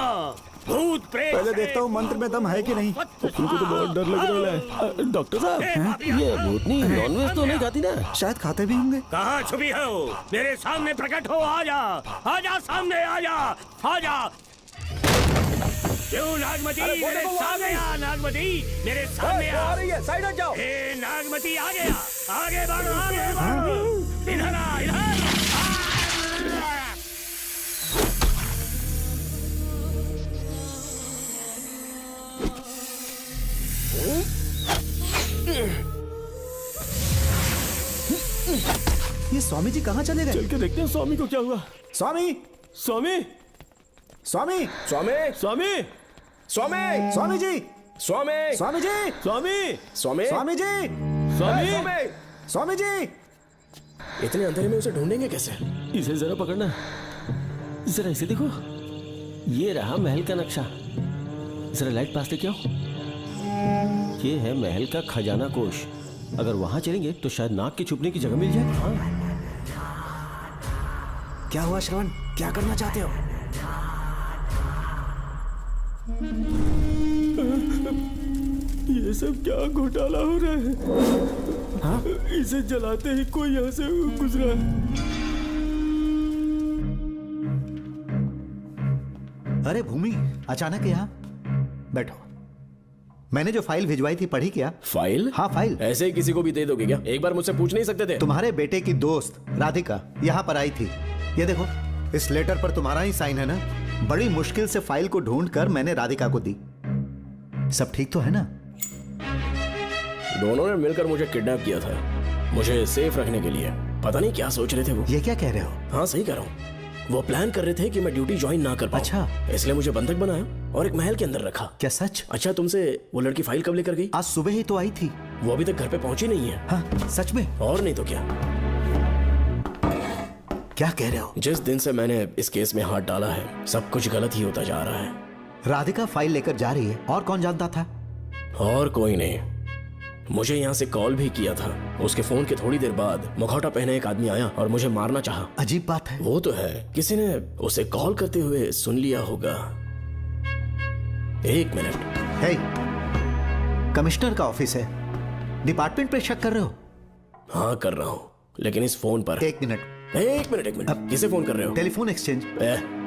भूत प्रेत। पहले देखता हूँ मंत्र में दम है कि नहीं। उनको तो बहुत डर लग रहा है। डॉक्टर साहब, ये भूतनी नॉनवेज तो नहीं खाती ना? शायद खाते भी होंगे। कहाँ छुपी हो? मेरे सामने प्रकट हो, आजा, आजा सामने, आजा, आजा। क्यों नागमती, मेरे सामने आ। नागमती, मेरे सामने आ रही है, साइड हट जाओ। ए नागमती, आगे आ, आगे बढ़ो, आगे बढ़ो। इधर आ, इधर। ये स्वामी जी कहाँ चले गए? चल के देखते हैं स्वामी को क्या हुआ। स्वामी, स्वामी, स्वामी, स्वामी, स्वामी, स्वामी, स्वामी जी, स्वामी, स्वामी जी, स्वामी, स्वामी, स्वामी जी, स्वामी, स्वामी जी। इतने अंधेरे में उसे ढूंढेंगे कैसे? इसे जरा पकड़ना, जरा इसे देखो, ये रहा महल का नक्शा। जरा लाइट पास लेके आओ। ये है महल का खजाना कोष। अगर वहां चलेंगे तो शायद नाग के छुपने की जगह मिल जाए। हाँ। क्या हुआ श्रवण, क्या करना चाहते हो? ये सब क्या घोटाला हो रहा है? हाँ? इसे जलाते ही कोई यहाँ से गुजरा है। अरे भूमि, अचानक यहाँ? बैठो। मैंने जो फाइल भिजवाई थी पढ़ी क्या? फाइल? हाँ फाइल। ऐसे ही किसी को भी दे दोगे क्या? एक बार मुझसे पूछ नहीं सकते थे? तुम्हारे बेटे की दोस्त राधिका यहाँ पर आई थी। ये देखो, इस लेटर पर तुम्हारा ही साइन है ना? बड़ी मुश्किल से फाइल को ढूंढकर मैंने राधिका को दी। सब ठीक तो है ना? दोनों ने मिलकर मुझे किडनैप किया था, मुझे सेफ रखने के लिए। पता नहीं क्या सोच रहे थे वो। ये क्या कह रहे हो? हाँ सही कह रहा हूँ। वो प्लान कर रहे थे कि मैं ड्यूटी ज्वाइन ना कर पाऊं। अच्छा। इसलिए मुझे बंधक बनाया और एक महल के अंदर रखा। क्या सच? अच्छा, तुमसे वो लड़की फाइल कब लेकर गई? आज सुबह ही तो आई थी। वो अभी तक घर पे पहुंची नहीं है। हाँ सच में? और नहीं तो क्या। क्या कह रहे हो? जिस दिन से मैंने इस केस में हाथ डाला है सब कुछ गलत ही होता जा रहा है। राधिका फाइल लेकर जा रही है, और कौन जानता था? और कोई नहीं। मुझे यहाँ से कॉल भी किया था। उसके फोन के थोड़ी देर बाद मुखौटा पहने एक आदमी आया और मुझे मारना चाहा। अजीब बात है। वो तो है, किसी ने उसे कॉल करते हुए सुन लिया होगा। एक मिनट। हे, कमिश्नर का ऑफिस है, डिपार्टमेंट पे शक कर रहे हो? हाँ कर रहा हूँ, लेकिन इस फोन पर। एक मिनट। अब किसे फोन कर रहे हो? Telephone exchange.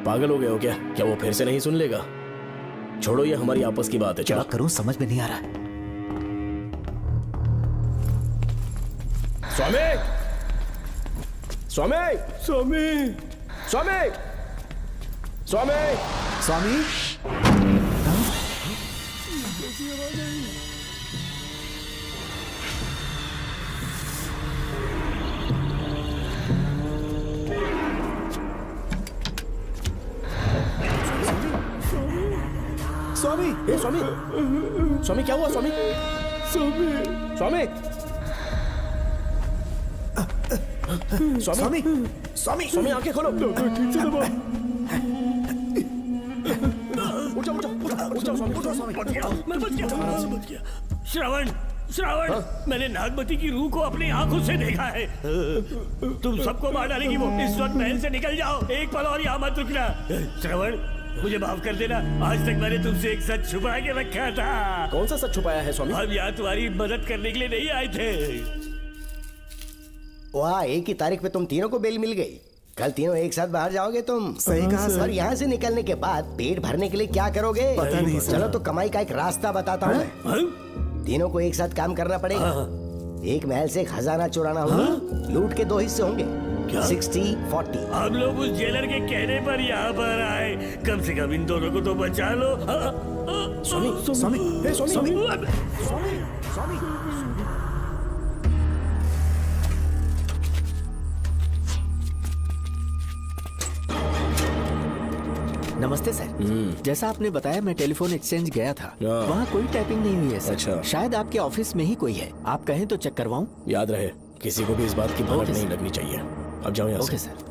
पागल हो गए हो क्या? क्या वो फिर से नहीं सुन लेगा? छोड़ो, ये हमारी आपस की बात है। क्या करूं समझ में नहीं आ रहा है। स्वामी, स्वामी स्वामी स्वामी स्वामी स्वामी स्वामी ए स्वामी स्वामी क्या हुआ स्वामी स्वामी स्वामी स्वामी स्वामी स्वामी आंखें खोलो ठीक से दबाओ उठो उठो उठो स्वामी उठो स्वामी मैं बच गया श्रवण श्रावण मैंने नागमती की रूह को अपनी आंखों से देखा है। तुम सबको मार डालेगी वो। इस वक्त महल से निकल जाओ, एक पल और यहाँ मत रुकना। श्रवण मुझे माफ कर देना, आज तक मैंने तुमसे एक सच छुपा के रखा था। कौन सा सच छुपाया है स्वामी? हम यहाँ तुम्हारी मदद करने के लिए नहीं आए थे। वाह, एक ही तारीख पे तुम तीनों को बेल मिल गई। कल तीनों एक साथ बाहर जाओगे तुम? सही कहा सर। और यहाँ से निकलने के बाद पेट भरने के लिए क्या करोगे? पता नहीं सर। चलो तो कमाई का एक रास्ता बताता हूँ मैं। तीनों को एक साथ काम करना पड़ेगा। एक महल से खजाना चुराना होगा। लूट के 2 हिस्से होंगे, 60-40। हम लोग उस जेलर के कहने पर यहाँ पर आए, कम से कम इन दोनों को तो बचा लो। स्वामी स्वामी स्वामी स्वामी स्वामी नमस्ते सर। जैसा आपने बताया मैं टेलीफोन एक्सचेंज गया था, वहाँ कोई टाइपिंग नहीं हुई है सर। अच्छा। शायद आपके ऑफिस में ही कोई है, आप कहें तो चेक करवाऊं? याद रहे किसी को भी इस बात की भनक नहीं लगनी चाहिए। अब जाओ यहाँ ओके से। सर।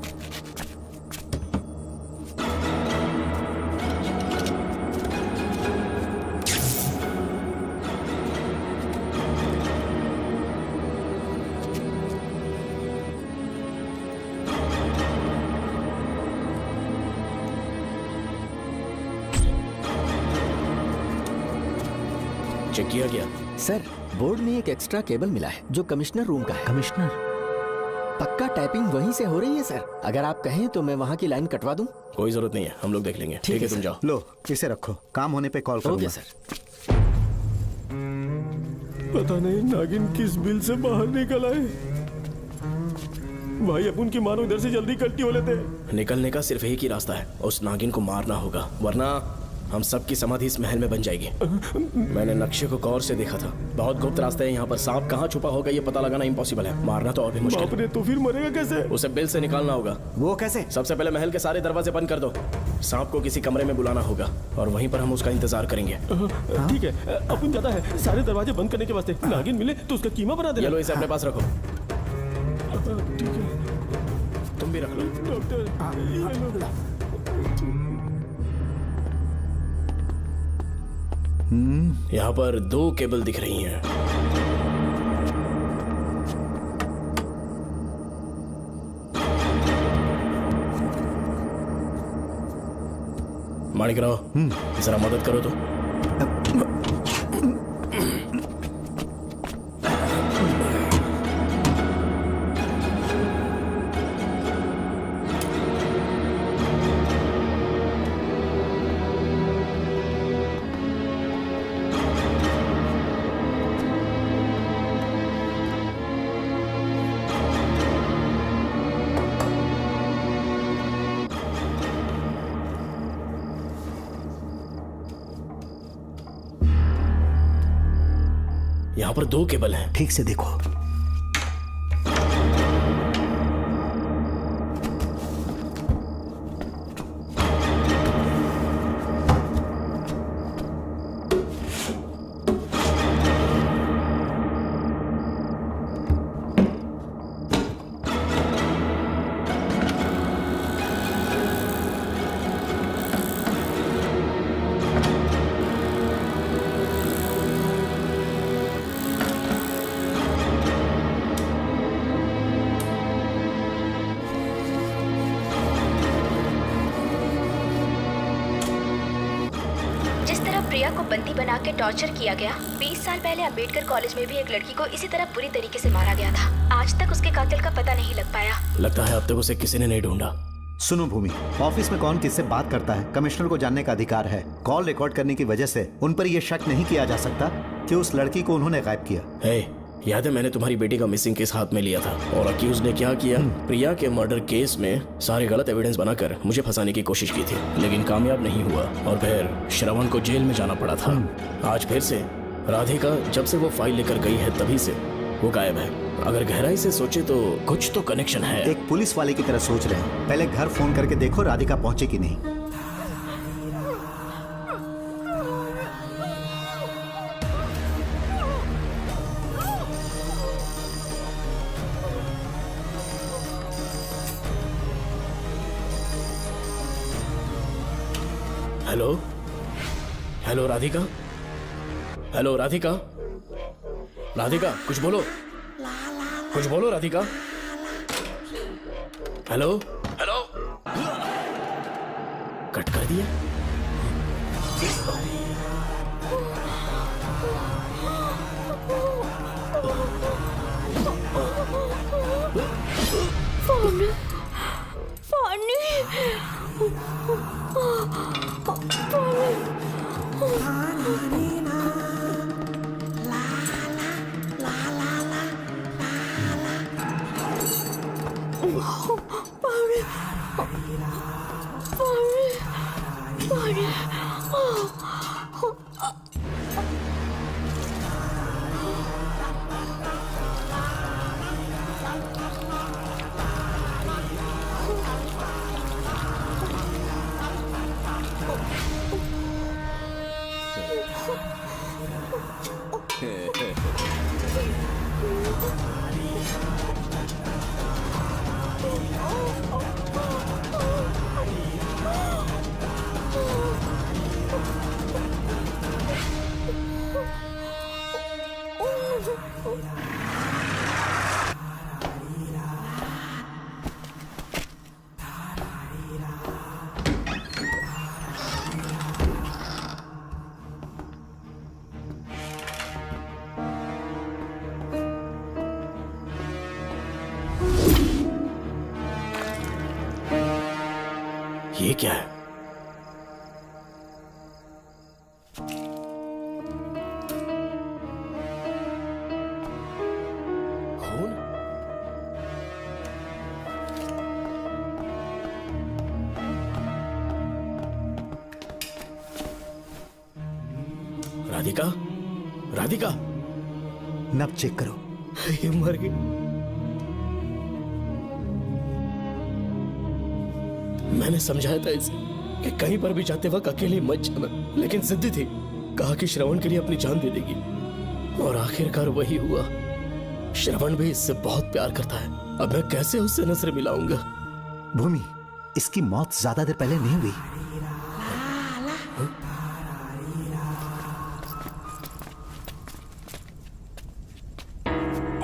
चेक किया गया सर, बोर्ड में एक एक्स्ट्रा केबल मिला है जो कमिश्नर रूम का है। कमिश्नर? पक्का टाइपिंग वहीं से हो रही है सर। अगर आप कहें तो मैं वहाँ की लाइन कटवा दूं? कोई जरूरत नहीं है, हम लोग देख लेंगे। ठीक है तुम जाओ। लो इसे रखो, काम होने पे कॉल करूंगा। Okay sir. पता नहीं नागिन किस बिल से बाहर निकल आए। भाई अपन की मानो इधर से जल्दी कट्टी हो लेते। निकलने का सिर्फ एक ही रास्ता है, उस नागिन को मारना होगा, वरना हम सबकी समाधि इस महल में बन जाएगी। मैंने नक्शे को गौर से देखा था, बहुत गुप्त रास्ते हैं यहाँ पर। सांप कहाँ छुपा होगा ये पता लगाना इम्पॉसिबल है, मारना तो और भी मुश्किल। बाप रे, तो फिर मरेगा कैसे? उसे बिल से निकालना होगा। वो कैसे? सबसे पहले महल के सारे दरवाजे बंद कर दो। सांप को किसी कमरे में बुलाना होगा और वहीं पर हम उसका इंतजार करेंगे। ठीक है, अपन ज्यादा है, सारे दरवाजे बंद करने के वास्ते नागिन मिले तो उसका कीमा बना देना। ये लो, इसे अपने पास रखो। ठीक है, तुम भी रख लो। डॉक्टर यहाँ पर 2 केबल दिख रही हैं। माणिकराव, जरा मदद करो तो। यहाँ पर 2 केबल हैं। ठीक से देखो। प्रिया को बंदी बना के टॉर्चर किया गया, 20 साल पहले अंबेडकर कॉलेज में भी एक लड़की को इसी तरह बुरी तरीके से मारा गया था। आज तक उसके कातिल का पता नहीं लग पाया। लगता है अब तक उसे किसी ने नहीं ढूंढा। सुनो भूमि, ऑफिस में कौन किससे बात करता है कमिश्नर को जानने का अधिकार है। कॉल रिकॉर्ड करने की वजह से उन पर यह शक नहीं किया जा सकता कि उस लड़की को उन्होंने गायब किया। हे, याद है मैंने तुम्हारी बेटी का मिसिंग केस हाथ में लिया था और अक्यूज ने क्या किया, प्रिया के मर्डर केस में सारे गलत एविडेंस बनाकर मुझे फंसाने की कोशिश की थी, लेकिन कामयाब नहीं हुआ और फिर श्रवण को जेल में जाना पड़ा था। आज फिर से राधिका जब से वो फाइल लेकर गई है तभी से वो गायब है। अगर गहराई से सोचे तो कुछ तो कनेक्शन है। एक पुलिस वाले की तरह सोच रहे हैं। पहले घर फोन करके देखो राधिका पहुंचे कि नहीं। Hello hello Radhika, hello Radhika, Radhika कुछ बोलो, कुछ बोलो राधिका। हेलो हेलो, कट कर दिया। फानी, फानी, ये क्या है? खून? राधिका, राधिका, नब चेक करो। ये मर गई। मैंने समझाया था इसे कि कहीं पर भी जाते वक्त अकेले मत जाना, लेकिन जिद्दी थी। कहा कि श्रवण के लिए अपनी जान दे देगी और आखिरकार वही हुआ। श्रवण भी इससे बहुत प्यार करता है। अब मैं कैसे उससे नजर मिलाऊंगा? भूमि, इसकी मौत ज्यादा देर पहले नहीं हुई।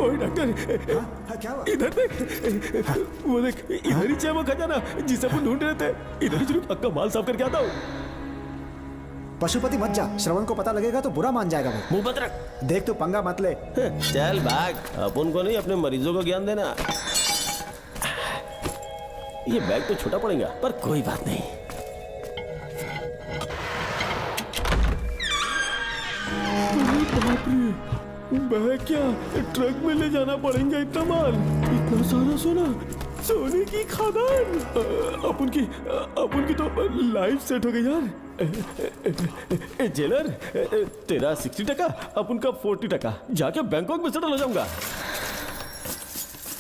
ओए डॉक्टर, क्या हुआ? इधर देख, वो देख, इधर ही है वो खजाना जिसे अपन ढूंढ रहे थे। इधर ही चलो, पक्का माल साफ करके आता हूँ। पशुपति मत जा, श्रवण को पता लगेगा तो बुरा मान जाएगा वो। मुंह बंद रख। देख तू पंगा मत ले। चल भाग, अपन को नहीं अपने मरीजों को ज्ञान देना। ये बैग तो छोटा पड़ेगा पर कोई बात नहीं। बैग क्या ट्रक में ले जाना पड़ेगा? इतना माल, इतना सारा सोना, सोने की खदान। अपन की तो लाइफ सेट हो गई यार। जेलर, तेरा 60%, अपन का 40%। जाके बैंकॉक में सेटल हो जाऊंगा।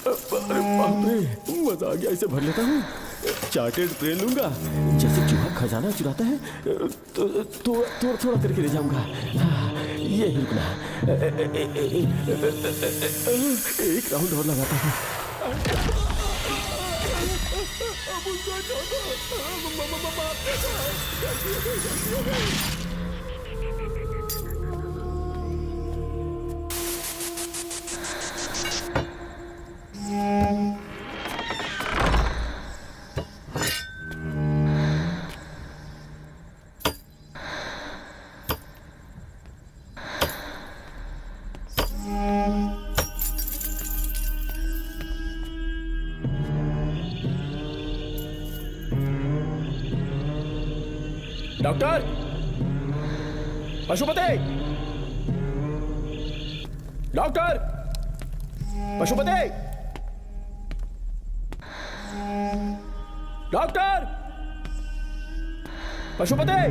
अरे बाप रे, मजा आ गया। इसे भर लेता हूँ, चार्टेड ट्रेन लूंगा। जैसे चूहा खजाना चुराता है तो थोड़ा थोड़ा करके ले जाऊंगा। ये ही रुकना, एक राउंड और लगाता हूँ। Doctor, Pashupati, doctor, Pashupati, doctor, Pashupati.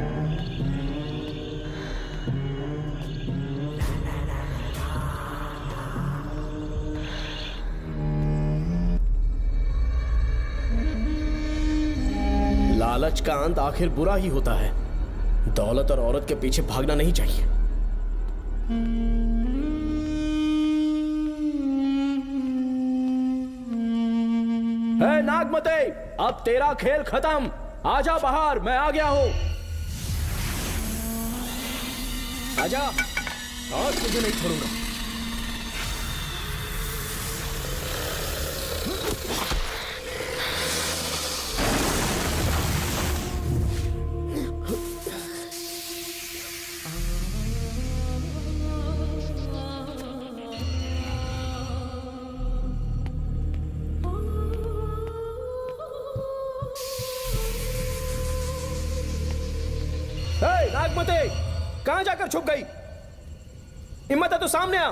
लालच का अंत आखिर बुरा ही होता है। दौलत और औरत के पीछे भागना नहीं चाहिए। हे नागमते, अब तेरा खेल खत्म। आजा बाहर, मैं आ गया हूं। आजा, और तुझे नहीं छोड़ूंगा। नागमते, कहां जाकर छुप गई? हिम्मत है तो सामने आ।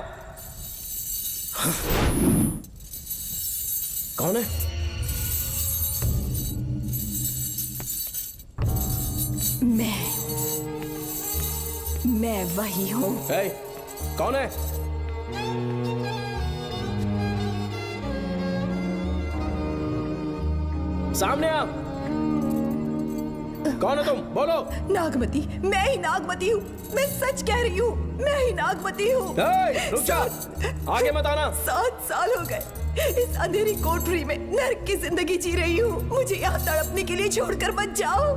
कौन है? मैं वही हूँ। कौन है? सामने आ। कौन हो तुम? बोलो। नागमती, मैं ही नागमती हूँ। मैं सच कह रही हूँ, मैं ही नागमती हूँ। रुक जा, आगे मत आना। 7 साल हो गए इस अंधेरी कोठरी में नर्क की जिंदगी जी रही हूँ। मुझे यहाँ तड़पने के लिए छोड़कर मत जाओ।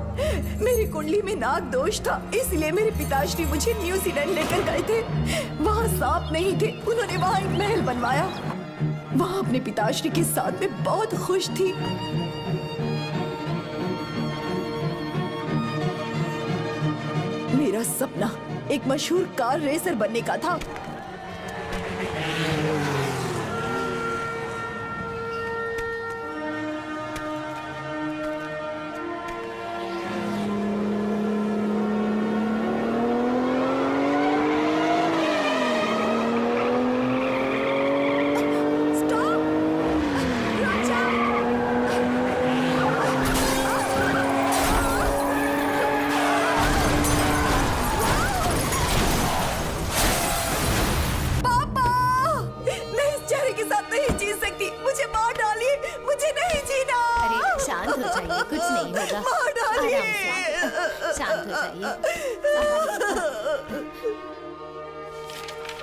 मेरी कुंडली में नाग दोष था, इसलिए मेरे पिताश्री मुझे न्यूजीलैंड लेकर गए थे। वहाँ सांप नहीं थे, उन्होंने वहाँ एक महल बनवाया। वहाँ अपने पिताश्री के साथ में बहुत खुश थी। मेरा सपना एक मशहूर कार रेसर बनने का था।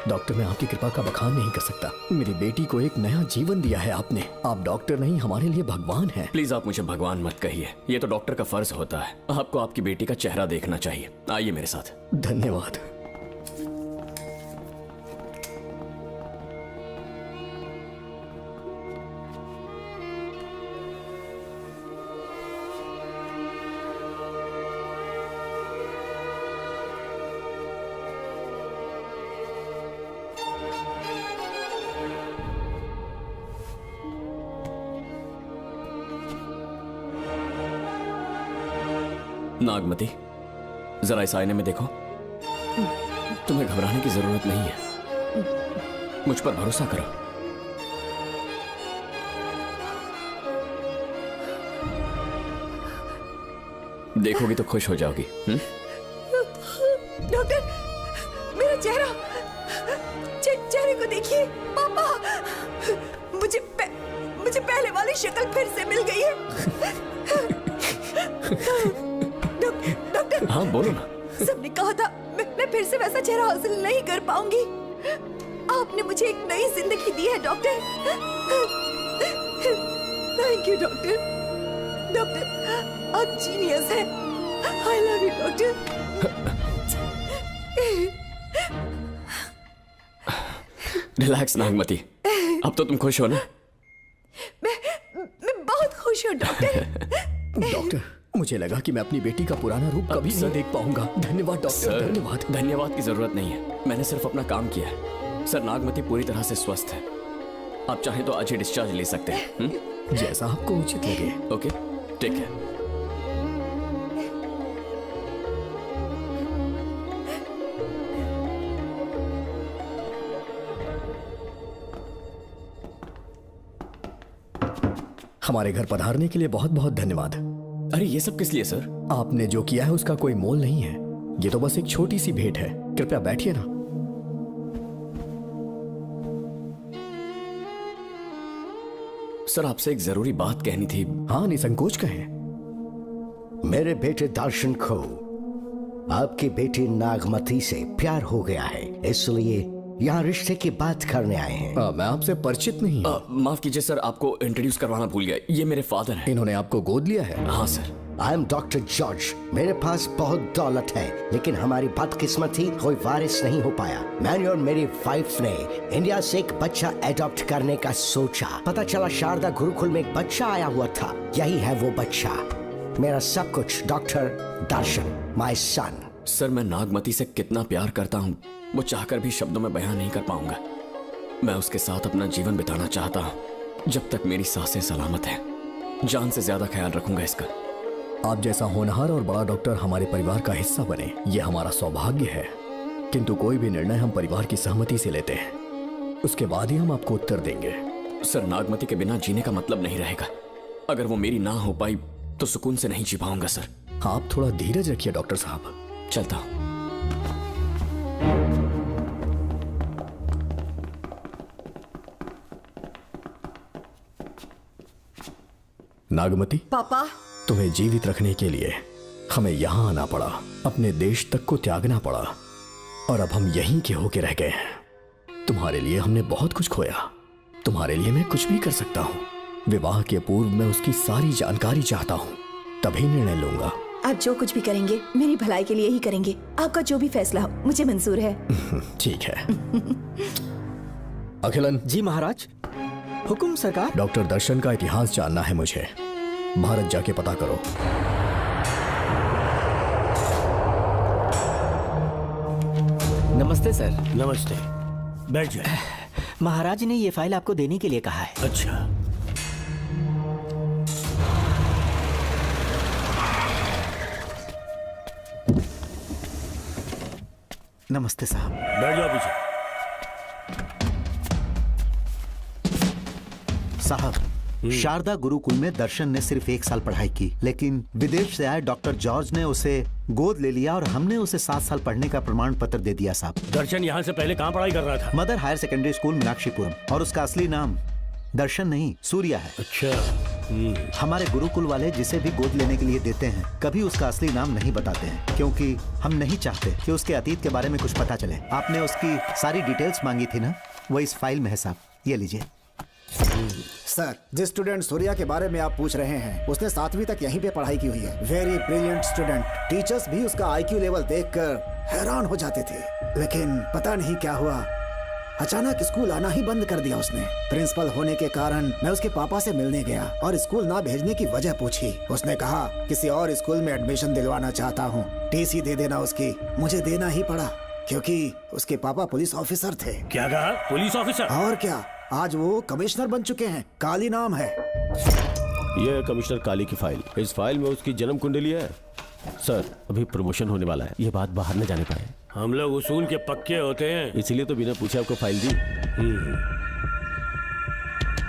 डॉक्टर, मैं आपकी कृपा का बखान नहीं कर सकता। मेरी बेटी को एक नया जीवन दिया है आपने। आप डॉक्टर नहीं, हमारे लिए भगवान हैं। प्लीज आप मुझे भगवान मत कहिए, ये तो डॉक्टर का फर्ज होता है। आपको आपकी बेटी का चेहरा देखना चाहिए। आइए मेरे साथ। धन्यवाद। नागमती, जरा इस आईने में देखो। तुम्हें घबराने की जरूरत नहीं है, मुझ पर भरोसा करो। देखोगी तो खुश हो जाओगी। डॉक्टर, मेरा चेहरा, चेहरे को देखिए। पापा, मुझे पहले वाली शक्ल फिर से मिल गई है। डॉक्टर, हाँ बोलो ना। सबने कहा था मैं फिर से वैसा चेहरा हासिल नहीं कर पाऊंगी। आपने मुझे एक नई जिंदगी दी है doctor. Thank you doctor. Doctor, आप जीनियस हैं। I love you doctor. Relax Nagmati, अब तो तुम खुश हो ना? मैं बहुत खुश हूँ डॉक्टर। डॉक्टर, मुझे लगा कि मैं अपनी बेटी का पुराना रूप कभी नहीं देख पाऊंगा। धन्यवाद डॉक्टर, धन्यवाद। धन्यवाद की जरूरत नहीं है, मैंने सिर्फ अपना काम किया है। सर, नागमती पूरी तरह से स्वस्थ है। आप चाहें तो आज ही डिस्चार्ज ले सकते हैं। जैसा आपको उचित लगे। ओके, ठीक है। हमारे घर पधारने के लिए बहुत बहुत धन्यवाद। अरे ये सब किस लिए सर? आपने जो किया है उसका कोई मोल नहीं है। ये तो बस एक छोटी सी भेंट है। कृपया बैठिए ना। सर आपसे एक जरूरी बात कहनी थी। हाँ, निसंकोच कहें। मेरे बेटे दर्शन को आपकी बेटी नागमती से प्यार हो गया है, इसलिए यहाँ रिश्ते की बात करने आए हैं। मैं आपसे परिचित नहीं हूँ। माफ कीजिए सर, आपको इंट्रोड्यूस करवाना भूल गया। ये मेरे फादर हैं। इन्होंने आपको गोद लिया है? हाँ sir. I am doctor George. मेरे पास बहुत दौलत है, लेकिन हमारी बदकिस्मती कोई वारिस नहीं हो पाया। मैंने और मेरी वाइफ ने इंडिया से एक बच्चा एडॉप्ट करने का सोचा। पता चला शारदा गुरुकुल में एक बच्चा आया हुआ था। यही है वो बच्चा, मेरा सब कुछ, doctor Darshan, my son. Sir मैं नागमती से कितना प्यार करता हूँ वो चाहकर भी शब्दों में बयान नहीं कर पाऊंगा। मैं उसके साथ अपना जीवन बिताना चाहता हूँ जब तक मेरी सांसें सलामत हैं। जान से ज्यादा ख्याल रखूंगा इसका। आप जैसा होनहार और बड़ा डॉक्टर हमारे परिवार का हिस्सा बने, ये हमारा सौभाग्य है। किंतु कोई भी निर्णय हम परिवार की सहमति से लेते हैं, उसके बाद ही हम आपको उत्तर देंगे। सर नागमती के बिना जीने का मतलब नहीं रहेगा। अगर वो मेरी ना हो पाई तो सुकून से नहीं जी पाऊंगा सर। आप थोड़ा धीरज रखिए डॉक्टर साहब। चलता हूं। नागमती, पापा, तुम्हें जीवित रखने के लिए हमें यहाँ आना पड़ा, अपने देश तक को त्यागना पड़ा, और अब हम यहीं के होके रह गए हैं। तुम्हारे लिए हमने बहुत कुछ खोया। तुम्हारे लिए मैं कुछ भी कर सकता हूँ। विवाह के पूर्व मैं उसकी सारी जानकारी चाहता हूँ, तभी निर्णय लूंगा। आप जो कुछ भी करेंगे मेरी भलाई के लिए ही करेंगे। आपका जो भी फैसला हो मुझे मंजूर है। ठीक है। अखिलन। जी महाराज। हुकुम सरकार। डॉक्टर दर्शन का इतिहास जानना है मुझे। भारत जाके पता करो। नमस्ते सर। नमस्ते, बैठ जाए। महाराज ने ये फाइल आपको देने के लिए कहा है। अच्छा, नमस्ते साहब। बैठ जाओ पीछे। साहब, शारदा गुरुकुल में दर्शन ने सिर्फ 1 साल पढ़ाई की, लेकिन विदेश से आए डॉक्टर जॉर्ज ने उसे गोद ले लिया और हमने उसे 7 साल पढ़ने का प्रमाण पत्र दे दिया साहब। दर्शन यहाँ से पहले कहाँ पढ़ाई कर रहा था? Mother higher secondary school Meenakshipuram, और उसका असली नाम दर्शन नहीं सूर्या है। अच्छा। हमारे गुरुकुल वाले जिसे भी गोद लेने के लिए देते हैं कभी उसका असली नाम नहीं बताते हैं, क्योंकि हम नहीं चाहते कि उसके अतीत के बारे में कुछ पता चले। आपने उसकी सारी डिटेल्स मांगी थी ना, वो इस फाइल में है साहब, ये लीजिए। सर, जिस स्टूडेंट सूर्या के बारे में आप पूछ रहे हैं उसने 7वीं तक यहीं पे पढ़ाई की हुई है। Very brilliant student. टीचर्स भी उसका IQ लेवल देखकर हैरान हो जाते थे, लेकिन पता नहीं क्या हुआ, अचानक स्कूल आना ही बंद कर दिया उसने। प्रिंसिपल होने के कारण मैं उसके पापा से मिलने गया और स्कूल ना भेजने की वजह पूछी। उसने कहा किसी और स्कूल में एडमिशन दिलवाना चाहता हूँ, TC दे देना उसकी। मुझे देना ही पड़ा क्योंकि उसके पापा पुलिस ऑफिसर थे। क्या कहा? Police officer? और क्या, आज वो कमिश्नर बन चुके हैं। काली नाम है। यह है कमिश्नर काली की फाइल। इस फाइल में उसकी जन्म कुंडली है। सर, अभी प्रमोशन होने वाला है, ये बात बाहर न जाने पाए। हम लोग उसूल के पक्के होते हैं, इसीलिए तो बिना पूछे आपको फाइल दी।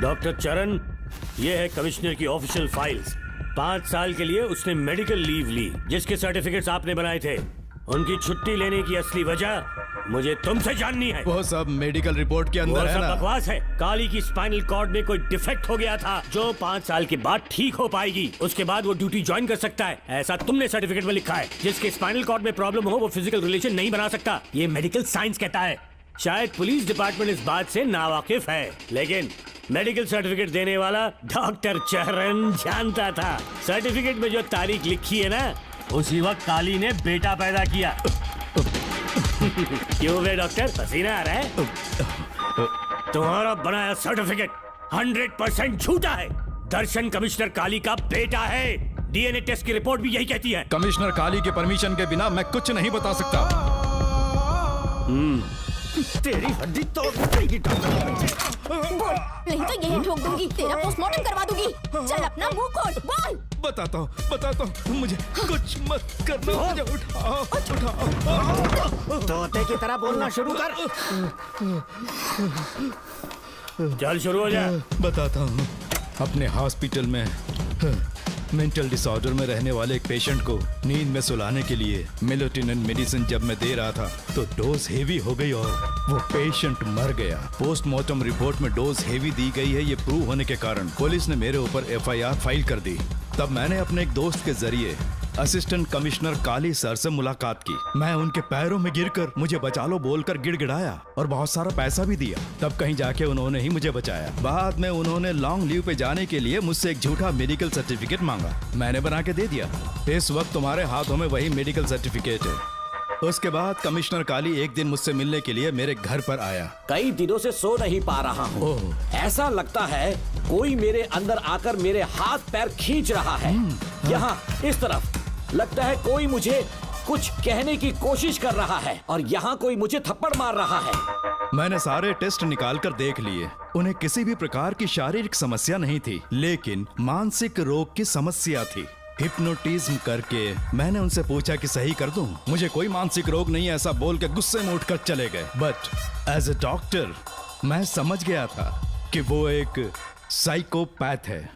डॉक्टर चरण, ये है कमिश्नर की ऑफिशियल फाइल्स। 5 साल के लिए उसने मेडिकल लीव ली, जिसके सर्टिफिकेट्स आपने बनाए थे। उनकी छुट्टी लेने की असली वजह मुझे तुमसे जाननी है। वो सब मेडिकल रिपोर्ट के अंदर वो है सब ना? बकवास है। काली की स्पाइनल कॉर्ड में कोई डिफेक्ट हो गया था जो 5 साल के बाद ठीक हो पाएगी। उसके बाद वो ड्यूटी ज्वाइन कर सकता है, ऐसा तुमने सर्टिफिकेट में लिखा है। जिसके स्पाइनल कॉर्ड में प्रॉब्लम हो वो फिजिकल रिलेशन नहीं बना सकता, ये मेडिकल साइंस कहता है। शायद पुलिस डिपार्टमेंट इस बात से नावाकिफ है, लेकिन मेडिकल सर्टिफिकेट देने वाला डॉक्टर चरण जानता था। सर्टिफिकेट में जो तारीख लिखी है ना, उसी वक्त काली ने बेटा पैदा किया। क्यों बे डॉक्टर, पसीना आ रहा है? तुम्हारा बनाया सर्टिफिकेट 100% झूठा है। दर्शन कमिश्नर काली का बेटा है। DNA टेस्ट की रिपोर्ट भी यही कहती है। कमिश्नर काली के परमिशन के बिना मैं कुछ नहीं बता सकता। तेरी हड्डी तोड़ देगी डॉक्टर। नहीं तो यही ठोक दूंगी, तेरा पोस्टमार्टम करवा दूंगी। चल अपना मुंह खोल, बोल। बताता हूँ, मुझे कुछ मत करना, मुझे उठाओ। तोते की तरह बोलना शुरू कर। चल शुरू हो जा। बताता हूँ। अपने हॉस्पिटल में मेंटल डिसऑर्डर में रहने वाले एक पेशेंट को नींद में सुलाने के लिए मेलेटोनिन मेडिसिन जब मैं दे रहा था तो डोज हेवी हो गई और वो पेशेंट मर गया। पोस्टमार्टम रिपोर्ट में डोज हेवी दी गई है, ये प्रूव होने के कारण पुलिस ने मेरे ऊपर एफआईआर फाइल कर दी। तब मैंने अपने एक दोस्त के जरिए असिस्टेंट कमिश्नर काली सर से मुलाकात की। मैं उनके पैरों में गिरकर मुझे बचा लो बोलकर गिड़गिड़ाया और बहुत सारा पैसा भी दिया। तब कहीं जाके उन्होंने ही मुझे बचाया। बाद में उन्होंने लॉन्ग लीव पे जाने के लिए मुझसे एक झूठा मेडिकल सर्टिफिकेट मांगा, मैंने बना के दे दिया। इस वक्त तुम्हारे हाथों में वही मेडिकल सर्टिफिकेट है। उसके बाद कमिश्नर काली एक दिन मुझसे मिलने के लिए मेरे घर पर आया। कई दिनों से सो नहीं पा रहा हूँ। ऐसा लगता है कोई मेरे अंदर आकर मेरे हाथ पैर खींच रहा है। यहाँ इस तरफ लगता है कोई मुझे कुछ कहने की कोशिश कर रहा है और यहाँ कोई मुझे थप्पड़ मार रहा है। मैंने सारे टेस्ट निकाल कर देख लिए। उन्हें किसी भी प्रकार की शारीरिक समस्या नहीं थी, लेकिन मानसिक रोग की समस्या थी। हिप्नोटिज्म करके मैंने उनसे पूछा कि सही कर दूं। मुझे कोई मानसिक रोग नहीं है ऐसा बोल के गुस्से में उठकर चले गए। बट एज ए डॉक्टर मैं समझ गया था कि वो एक साइकोपैथ है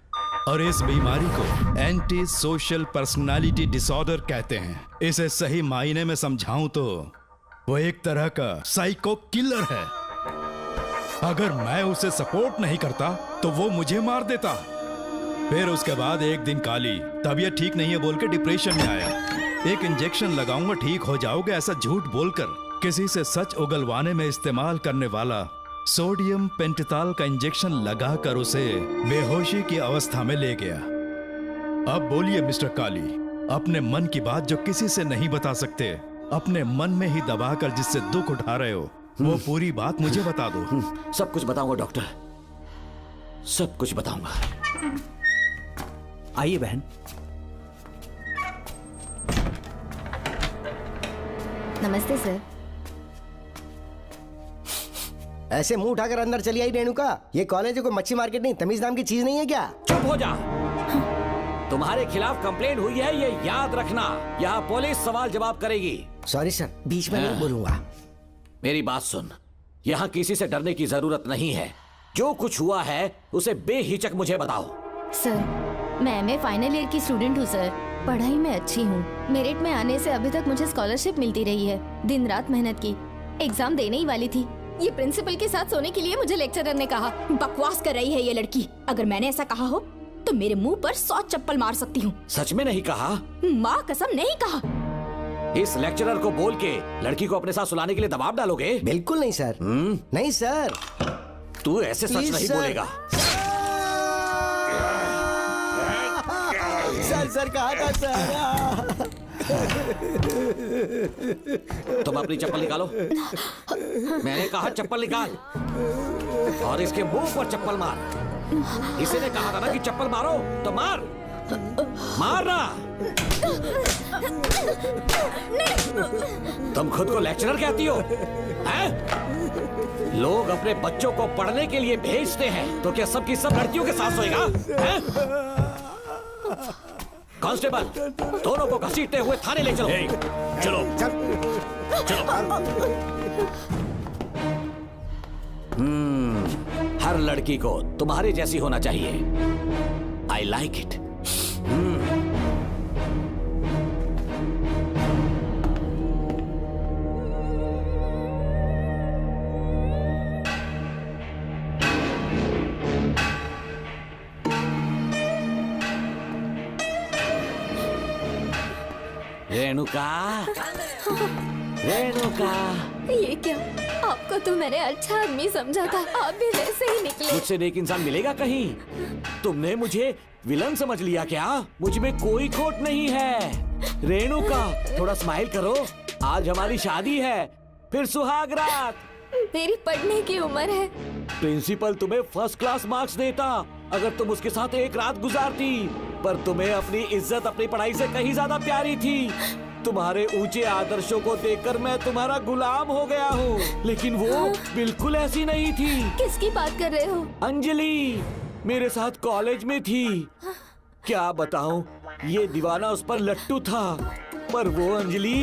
और इस बीमारी को एंटी सोशल पर्सनालिटी डिसऑर्डर कहते हैं। इसे सही मायने में समझाऊं तो वो एक तरह का साइको किलर है। अगर मैं उसे सपोर्ट नहीं करता तो वो मुझे मार देता। फिर उसके बाद एक दिन काली तबीयत ठीक नहीं है बोल के डिप्रेशन में आया। एक इंजेक्शन लगाऊंगा ठीक हो जाओगे ऐसा झूठ बोलकर किसी से सच उगलवाने में इस्तेमाल करने वाला सोडियम पेंटोथॉल का इंजेक्शन लगाकर उसे बेहोशी की अवस्था में ले गया। अब बोलिए मिस्टर काली, अपने मन की बात जो किसी से नहीं बता सकते, अपने मन में ही दबाकर जिससे दुख उठा रहे हो, वो पूरी बात मुझे बता दो। सब कुछ बताऊंगा डॉक्टर, सब कुछ बताऊंगा। आइए बहन। नमस्ते सर। ऐसे मुंह उठाकर अंदर चली आई रेणुका। ये कॉलेज है कोई मच्छी मार्केट नहीं, तमीज नाम की चीज नहीं है क्या? चुप हो जा। तुम्हारे खिलाफ कंप्लेंट हुई है ये याद रखना। यहाँ पुलिस सवाल जवाब करेगी। सॉरी सर, बीच में नहीं बोलूंगा। मेरी बात सुन, यहाँ किसी से डरने की जरूरत नहीं है। जो कुछ हुआ है उसे बेहिचक मुझे बताओ। सर मैं एमए फाइनल ईयर की स्टूडेंट हूँ सर। पढ़ाई में अच्छी हूँ। मेरिट में आने से अभी तक मुझे स्कॉलरशिप मिलती रही है। दिन रात मेहनत की, एग्जाम देने ही वाली थी। ये प्रिंसिपल के साथ सोने के लिए मुझे लेक्चरर ने कहा। बकवास कर रही है ये लड़की। अगर मैंने ऐसा कहा हो तो मेरे मुंह पर 100 चप्पल मार सकती हूँ। सच में नहीं कहा? माँ कसम नहीं कहा। इस लेक्चरर को बोल के लड़की को अपने साथ सुलाने के लिए दबाव डालोगे? बिल्कुल नहीं सर। नहीं सर। तू ऐसे सच नहीं बोलेगा। सर कहा था सर। तुम अपनी चप्पल निकालो। मैंने कहा चप्पल निकाल और इसके मुंह पर चप्पल मार। इसी ने कहा था ना कि चप्पल मारो तो मार। मारना। तुम खुद को लेक्चरर कहती हो हैं? लोग अपने बच्चों को पढ़ने के लिए भेजते हैं तो क्या सबकी सब लड़कियों के साथ सोएगा? कांस्टेबल, दोनों को घसीटते हुए थाने ले चलो। चलो चलो। हर लड़की को तुम्हारे जैसी होना चाहिए। I like it. Renuka, Renuka. ये क्या? आपको तो मैंने अच्छा आदमी समझा था, आप भी वैसे ही निकले। मुझसे नेक इंसान मिलेगा कहीं? तुमने मुझे विलन समझ लिया क्या? मुझ में कोई खोट नहीं है। रेणुका, थोड़ा स्माइल करो। आज हमारी शादी है, फिर सुहाग रात। मेरी पढ़ने की उम्र है। प्रिंसिपल तुम्हें फर्स्ट क्लास मार्क्स देता अगर तुम उसके साथ एक रात गुजारती, पर तुम्हें अपनी इज्जत अपनी पढ़ाई से कहीं ज्यादा प्यारी थी। तुम्हारे ऊंचे आदर्शों को देखकर मैं तुम्हारा गुलाम हो गया हूँ, लेकिन वो बिल्कुल ऐसी नहीं थी। किसकी बात कर रहे हो? अंजलि मेरे साथ कॉलेज में थी। क्या बताऊं, ये दीवाना उस पर लट्टू था, पर वो अंजलि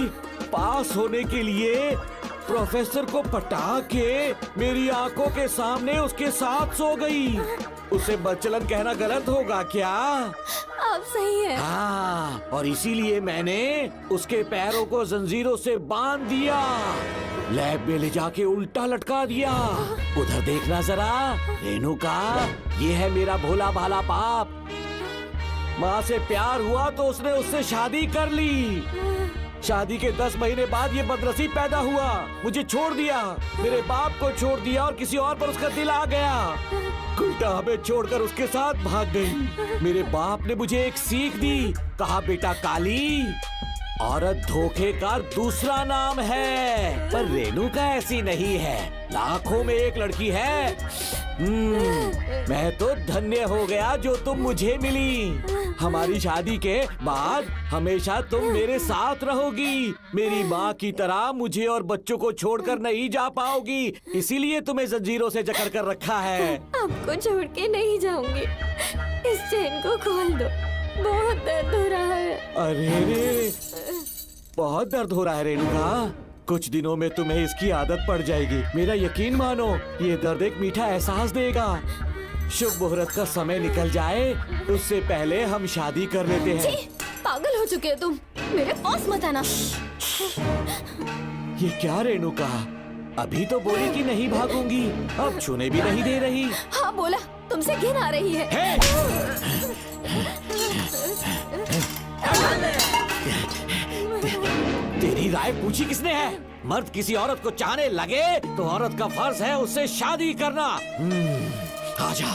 पास होने के लिए प्रोफेसर को पटा के मेरी आंखों के सामने उसके साथ सो गई। उसे बदचलन कहना गलत होगा क्या? आप सही है। हाँ, और इसीलिए मैंने उसके पैरों को जंजीरों से बांध दिया, लैब में ले जाके उल्टा लटका दिया। उधर देखना जरा रेणुका, ये है मेरा भोला भाला बाप। माँ से प्यार हुआ तो उसने उससे शादी कर ली। शादी के 10 महीने बाद ये बदनसीब पैदा हुआ, मुझे छोड़ दिया, मेरे बाप को छोड़ दिया और किसी और पर उसका दिल आ गया। उल्टा हमें छोड़कर उसके साथ भाग गई। मेरे बाप ने मुझे एक सीख दी, कहा बेटा काली, औरत धोखे का दूसरा नाम है, पर रेणुका ऐसी नहीं है, लाखों में एक लड़की है। मैं तो धन्य हो गया जो तुम मुझे मिली। हमारी शादी के बाद हमेशा तुम मेरे साथ रहोगी। मेरी माँ की तरह मुझे और बच्चों को छोड़कर नहीं जा पाओगी, इसीलिए तुम्हें जंजीरों से जकड़ कर रखा है। आपको छोड़ के नहीं जाऊंगी, इस चेन को खोल दो, बहुत दर्द हो रहा है। अरे रे, बहुत दर्द हो रहा है रेणुका, कुछ दिनों में तुम्हें इसकी आदत पड़ जाएगी। मेरा यकीन मानो, ये दर्द एक मीठा एहसास देगा। शुभ मुहूर्त का समय निकल जाए उससे पहले हम शादी कर लेते हैं। पागल हो चुके हो तुम, मेरे पास मत आना। ये क्या रेणुका, अभी तो बोली कि नहीं भागूंगी, अब छूने भी नहीं दे रही। हाँ बोला, तुमसे घिन आ रही है। तेरी राय पूछी किसने है? मर्द किसी औरत को चाहने लगे तो औरत का फर्ज है उससे शादी करना। आजा।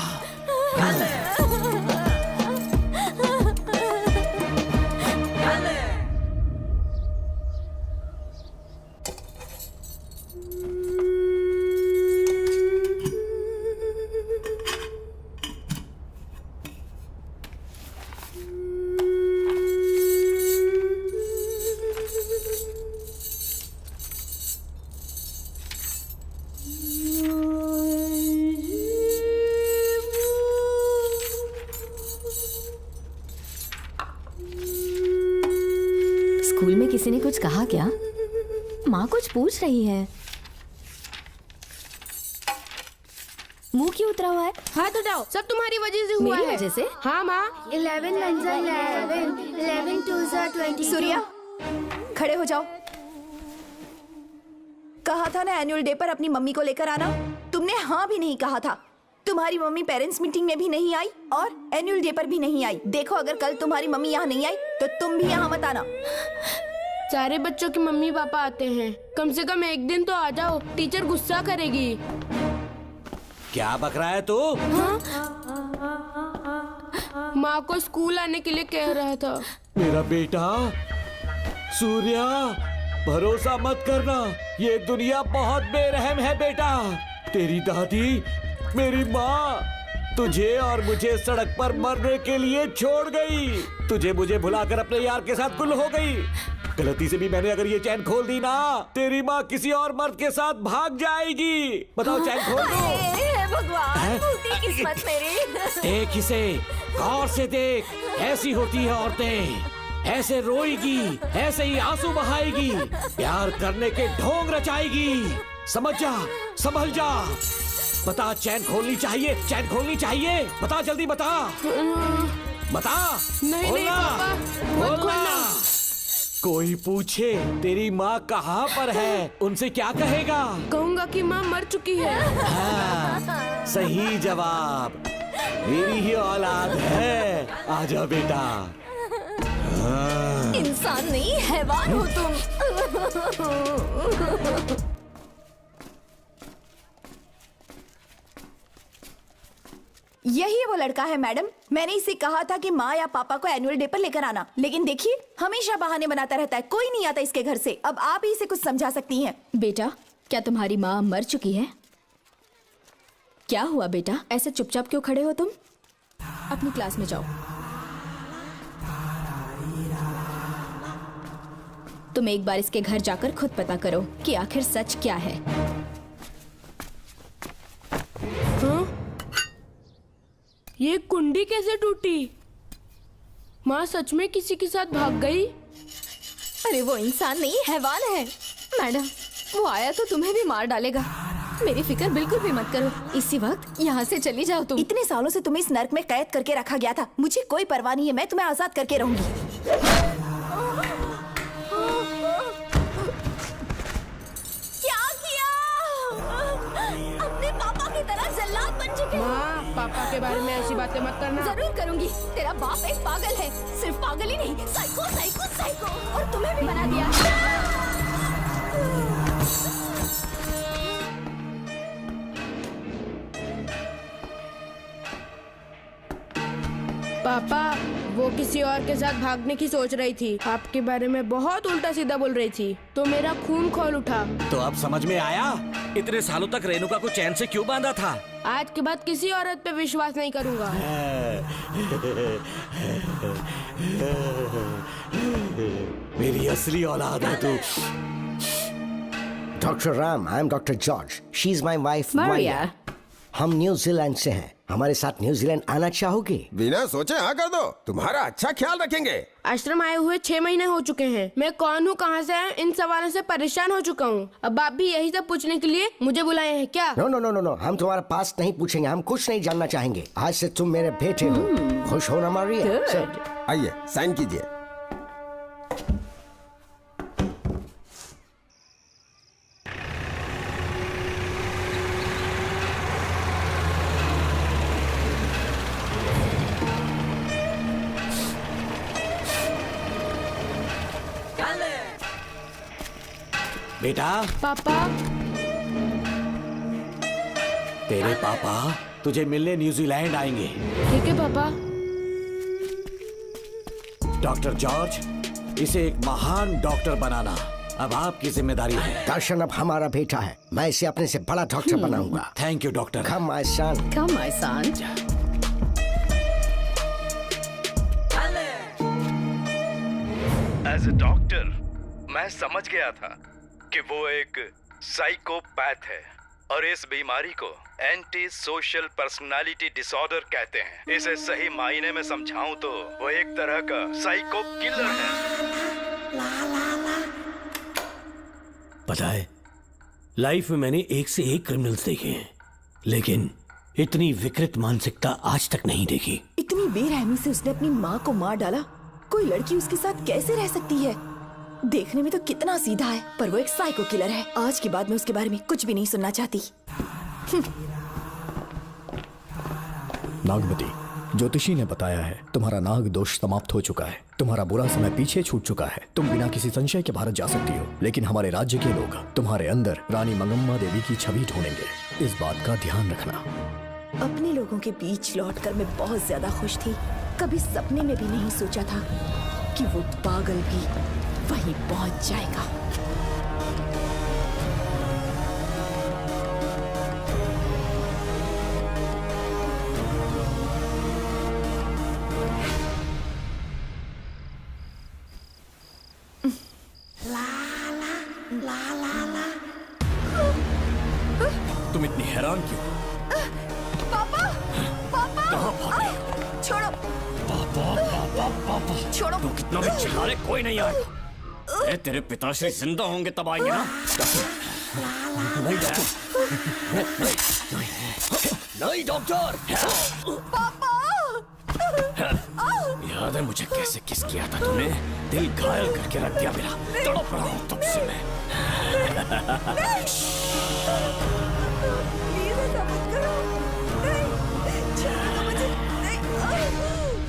स्कूल में किसी ने कुछ कहा क्या? माँ कुछ पूछ रही है। मुंह क्यों उतरा हुआ है? हाथ उठाओ, सब तुम्हारी वजह से हुआ है। मेरी वजह से? हाँ माँ। 11 1 11, 11 2 22। सूर्या, खड़े हो जाओ। कहा था ना एनुअल डे पर अपनी मम्मी को लेकर आना, तुमने हाँ भी नहीं कहा था। तुम्हारी मम्मी पेरेंट्स मीटिंग में भी नहीं आई और एनुअल डे पर भी नहीं आई। देखो, अगर कल तुम्हारी मम्मी यहाँ नहीं आई तो तुम भी यहाँ मत आना। सारे बच्चों की मम्मी पापा आते हैं, कम से कम एक दिन तो आ जाओ, टीचर गुस्सा करेगी। क्या बक रहा है तू? माँ को स्कूल आने के लिए कह रहा था। मेरा बेटा सूर्या, भरोसा मत करना, ये दुनिया बहुत बेरहम है बेटा। तेरी दादी, मेरी माँ तुझे और मुझे सड़क पर मरने के लिए छोड़ गई। तुझे मुझे भुलाकर अपने यार के साथ गुल हो गई। गलती से भी मैंने अगर ये चैन खोल दी ना, तेरी माँ किसी और मर्द के साथ भाग जाएगी। बताओ, चैन खोल दो। भगवान, फूटी किस्मत मेरी। देख इसे, गौर से देख, ऐसी होती है औरतें, ऐसे रोएगी, ऐसे ही आंसू बहाएगी, प्यार करने के ढोंग रचाएगी। समझ जा, संभल जा। बता, चैन खोलनी चाहिए, चैन खोलनी चाहिए, बता जल्दी बता, बता। नहीं नहीं पापा, मत खोलना। कोई पूछे तेरी माँ कहाँ पर है, उनसे क्या कहेगा? कहूँगा कि माँ मर चुकी है। हाँ, सही जवाब, मेरी ही औलाद है। आजा बेटा। हाँ। इंसान नहीं, हैवान हो तुम। यही वो लड़का है मैडम, मैंने इसे कहा था कि माँ या पापा को एनुअल डे पर लेकर आना, लेकिन देखिए हमेशा बहाने बनाता रहता है, कोई नहीं आता इसके घर से। अब आप ही इसे कुछ समझा सकती हैं। बेटा, क्या तुम्हारी माँ मर चुकी है? क्या हुआ बेटा, ऐसे चुपचाप क्यों खड़े हो तुम? अपनी क्लास में जाओ। तुम एक बार इसके घर जाकर खुद पता करो कि आखिर सच क्या है। हाँ? ये कुंडी कैसे टूटी? माँ सच में किसी के साथ भाग गई? अरे वो इंसान नहीं, हैवान है। मैडम, वो आया तो तुम्हें भी मार डालेगा। मेरी फिक्र बिल्कुल भी मत करो, इसी वक्त यहाँ से चली जाओ तुम। इतने सालों से तुम्हें इस नर्क में कैद करके रखा गया था, मुझे कोई परवाह नहीं है, मैं तुम्हें आजाद करके रहूंगी। क्या किया? अपने पापा की तरह जल्लाद बन चुके हो। माँ, पापा के बारे में ऐसी बातें मत करना। जरूर करूंगी। तेरा बाप एक पागल है, सिर्फ पागल ही नहीं, साइको साइको साइको, और तुम्हें भी बना दिया। पापा, वो किसी और के साथ भागने की सोच रही थी, आपके बारे में बहुत उल्टा सीधा बोल रही थी, तो मेरा खून खौल उठा। तो अब समझ में आया इतने सालों तक रेणुका को चैन से क्यों बांधा था। आज के बाद किसी औरत पे विश्वास नहीं करूंगा। मेरी असली औलाद है तू। Doctor Ram, I am doctor George, she is my wife Maria. हम न्यूजीलैंड से हैं, हमारे साथ न्यूजीलैंड आना चाहोगे? बिना सोचे हाँ कर दो, तुम्हारा अच्छा ख्याल रखेंगे। आश्रम आए हुए 6 महीने हो चुके हैं। मैं कौन हूँ, कहाँ से है, इन सवालों से परेशान हो चुका हूँ। अब आप भी यही सब पूछने के लिए मुझे बुलाए हैं क्या? No no no no no, हम तुम्हारा पास नहीं पूछेंगे, हम कुछ नहीं जानना चाहेंगे। आज से तुम मेरे बेटे हो। खुश हो ना मारिया? आइए साइन कीजिए। बेटा। पापा। तेरे पापा तुझे मिलने न्यूजीलैंड आएंगे। ठीक है पापा। डॉक्टर जॉर्ज, इसे एक महान डॉक्टर बनाना अब आपकी जिम्मेदारी है। दर्शन अब हमारा बेटा है, मैं इसे अपने से बड़ा डॉक्टर बनाऊंगा। Thank you doctor. Come my son. Come my son. As a doctor मैं समझ गया था कि वो एक साइकोपैथ है और इस बीमारी को एंटी सोशल पर्सनालिटी डिसऑर्डर कहते हैं। इसे सही मायने में समझाऊं तो वो एक तरह का साइको किलर है। पता है, लाइफ में मैंने एक से एक क्रिमिनल्स देखे हैं, लेकिन इतनी विकृत मानसिकता आज तक नहीं देखी। इतनी बेरहमी से उसने अपनी माँ को मार डाला। कोई लड़की उसके साथ कैसे रह सकती है? देखने में तो कितना सीधा है, पर वो एक साइको किलर है। आज के बाद मैं उसके बारे में कुछ भी नहीं सुनना चाहती। नागमती, ज्योतिषी ने बताया है तुम्हारा नाग दोष समाप्त हो चुका है, तुम्हारा बुरा समय पीछे छूट चुका है, तुम बिना किसी संशय के भारत जा सकती हो। लेकिन हमारे राज्य के लोग तुम्हारे अंदर रानी मंगम्मा देवी की छवि ढूंढेंगे, इस बात का ध्यान रखना। अपने लोगों के बीच लौटकर मैं बहुत ज्यादा खुश थी। कभी सपने में भी नहीं सोचा था कि वो पागल भी वहीं पहुंच जाएगा। तुम इतनी हैरान क्यों? पापा, पापा, छोड़ो, पापा, छोड़ो। तू कितना भी चिल्ला ले, कोई नहीं आएगा। तेरे पिताश्री जिंदा होंगे तब आएंगे ना। नहीं नहीं डॉक्टर। पापा, याद है मुझे कैसे किस किया था तूने? दिल घायल करके रख दिया मेरा। तड़प रहा हूँ तब से मैं। प्लीज ऐसा मत करो। नहीं, छोड़ो ना मुझे। नहीं।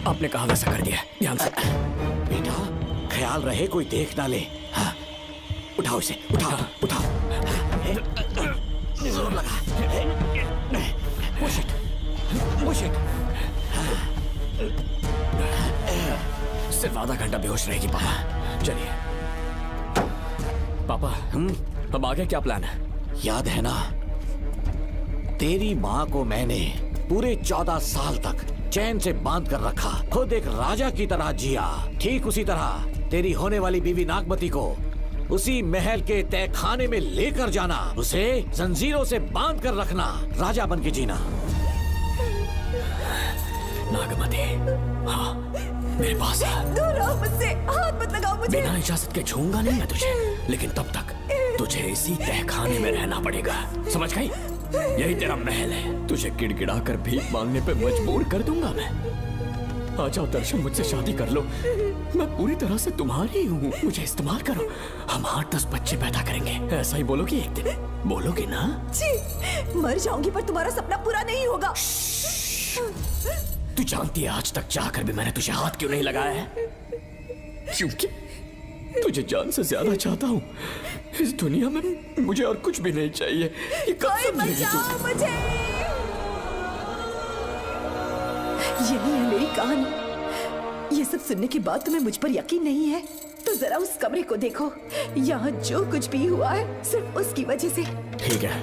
आपने कहा वैसा कर दिया, ध्यान से। बेटा ख्याल रहे कोई देख ना ले। हाँ, उठाओ इसे, उठाओ उठाओ। जोर लगा। Push it, push it. सिर्फ आधा घंटा बेहोश रहेगी पापा। चलिए पापा अब आगे क्या प्लान है? याद है ना, तेरी माँ को मैंने पूरे 14 साल तक चैन से बांध कर रखा, खुद एक राजा की तरह जिया। ठीक उसी तरह तेरी होने वाली बीवी नागमती को उसी महल के तहखाने में लेकर जाना, उसे जंजीरों से बांध कर रखना, राजा बन के जीना। नागमती, हाँ मेरे पास आ। दूर रहो मुझसे, हाथ मत लगाओ मुझे। बिना इजाजत के छूंगा नहीं मैं तुझे, लेकिन तब तक तुझे इसी तहखाने में रहना पड़ेगा, समझ गई? यही तेरा महल है, तुझे गिड़गिड़ा कर भीख मांगने पे मजबूर कर दूंगा मैं। आ जाओ दर्शन, मुझसे शादी कर लो, मैं पूरी तरह से तुम्हारी हूँ, मुझे इस्तेमाल करो। हम 8-10 बच्चे पैदा करेंगे, ऐसा ही बोलोगी एक दिन? बोलोगी ना? जी, मर जाऊंगी पर तुम्हारा सपना पूरा नहीं होगा। तू जानती है आज तक चाहकर भी मैंने तुझे हाथ क्यों नहीं लगाया है? क्योंकि तुझे जान से ज्यादा चाहता हूँ। इस दुनिया में मुझे और कुछ भी नहीं चाहिए। ये कब समझेगी तू? मुझे यही है मेरी कहानी। ये सब सुनने के बाद तुम्हें मुझ पर यकीन नहीं है तो जरा उस कमरे को देखो। यहाँ जो कुछ भी हुआ है सिर्फ उसकी वजह से। ठीक है,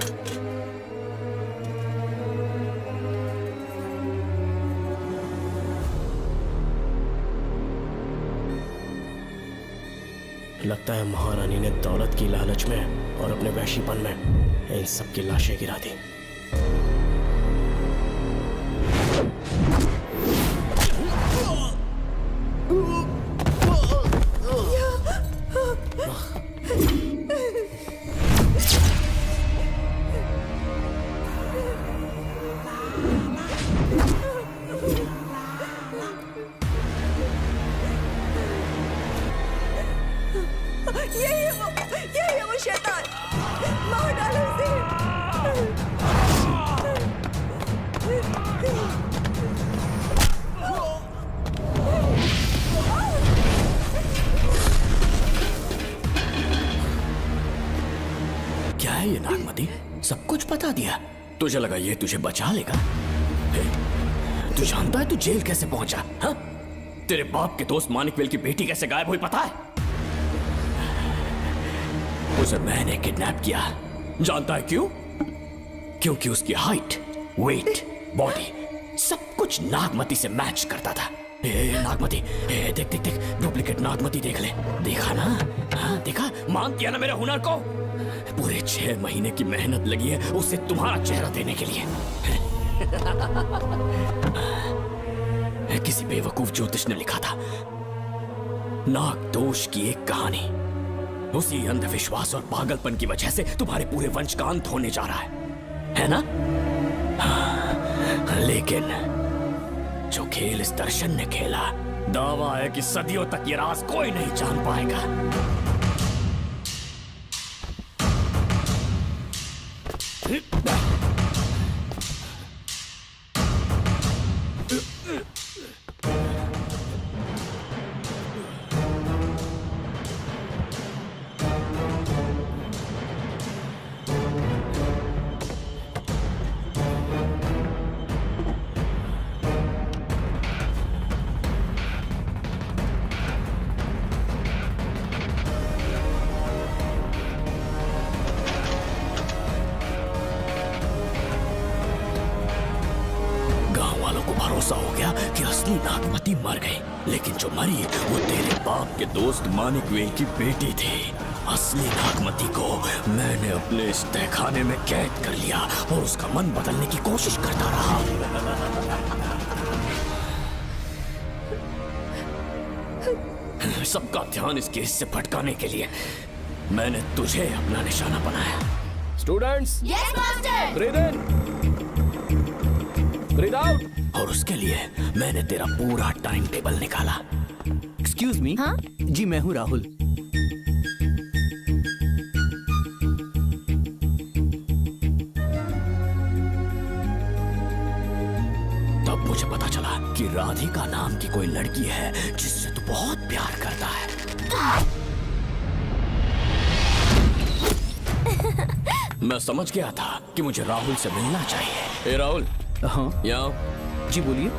लगता है महारानी ने दौलत की लालच में और अपने वैशीपन में इन सब की लाशें गिरा दी। यही है वो शैतान, मार डालो उसे। क्या है ये नागमती? सब कुछ बता दिया? तुझे लगा ये तुझे बचा लेगा? तू जानता है तू जेल कैसे पहुंचा? हाँ? तेरे बाप के दोस्त मानिकवेल की बेटी कैसे गायब हुई पता है? उसे मैंने किडनैप किया। जानता है क्यों? क्योंकि उसकी हाइट, वेट, बॉडी सब कुछ नागमती से मैच करता था। नागमती, देख देख देख, डुप्लीकेट नागमती देख ले। देखा ना? हाँ देखा? मान दिया ना मेरे हुनर को? पूरे 6 महीने की मेहनत लगी है उसे तुम्हारा चेहरा देने के लिए। किसी बेवकूफ ज्योतिष ने लिखा था नागदोष की एक कहानी। उसी अंधविश्वास और पागलपन की वजह से तुम्हारे पूरे वंश का अंत होने जा रहा है ना? हाँ, लेकिन जो खेल इस दर्शन ने खेला, दावा है कि सदियों तक ये राज कोई नहीं जान पाएगा। भरोसा हो गया कि असली नागमती मर गई, लेकिन जो मरी वो तेरे बाप के दोस्त मानिकवेल की बेटी थी। असली नागमती को मैंने अपने इस तहखाने में कैद कर लिया और उसका मन बदलने की कोशिश करता रहा। सबका ध्यान इस केस से भटकाने के लिए मैंने तुझे अपना निशाना बनाया। Students, yes master. ब्रीथ इन, ब्रीथ आउट। और उसके लिए मैंने तेरा पूरा टाइम टेबल निकाला। Excuse me. हाँ? जी मैं हूँ राहुल। तब मुझे पता चला कि राधिका नाम की कोई लड़की है जिससे तू बहुत प्यार करता है। मैं समझ गया था कि मुझे राहुल से मिलना चाहिए। ए राहुल। हाँ? यहाँ जी बोलिए।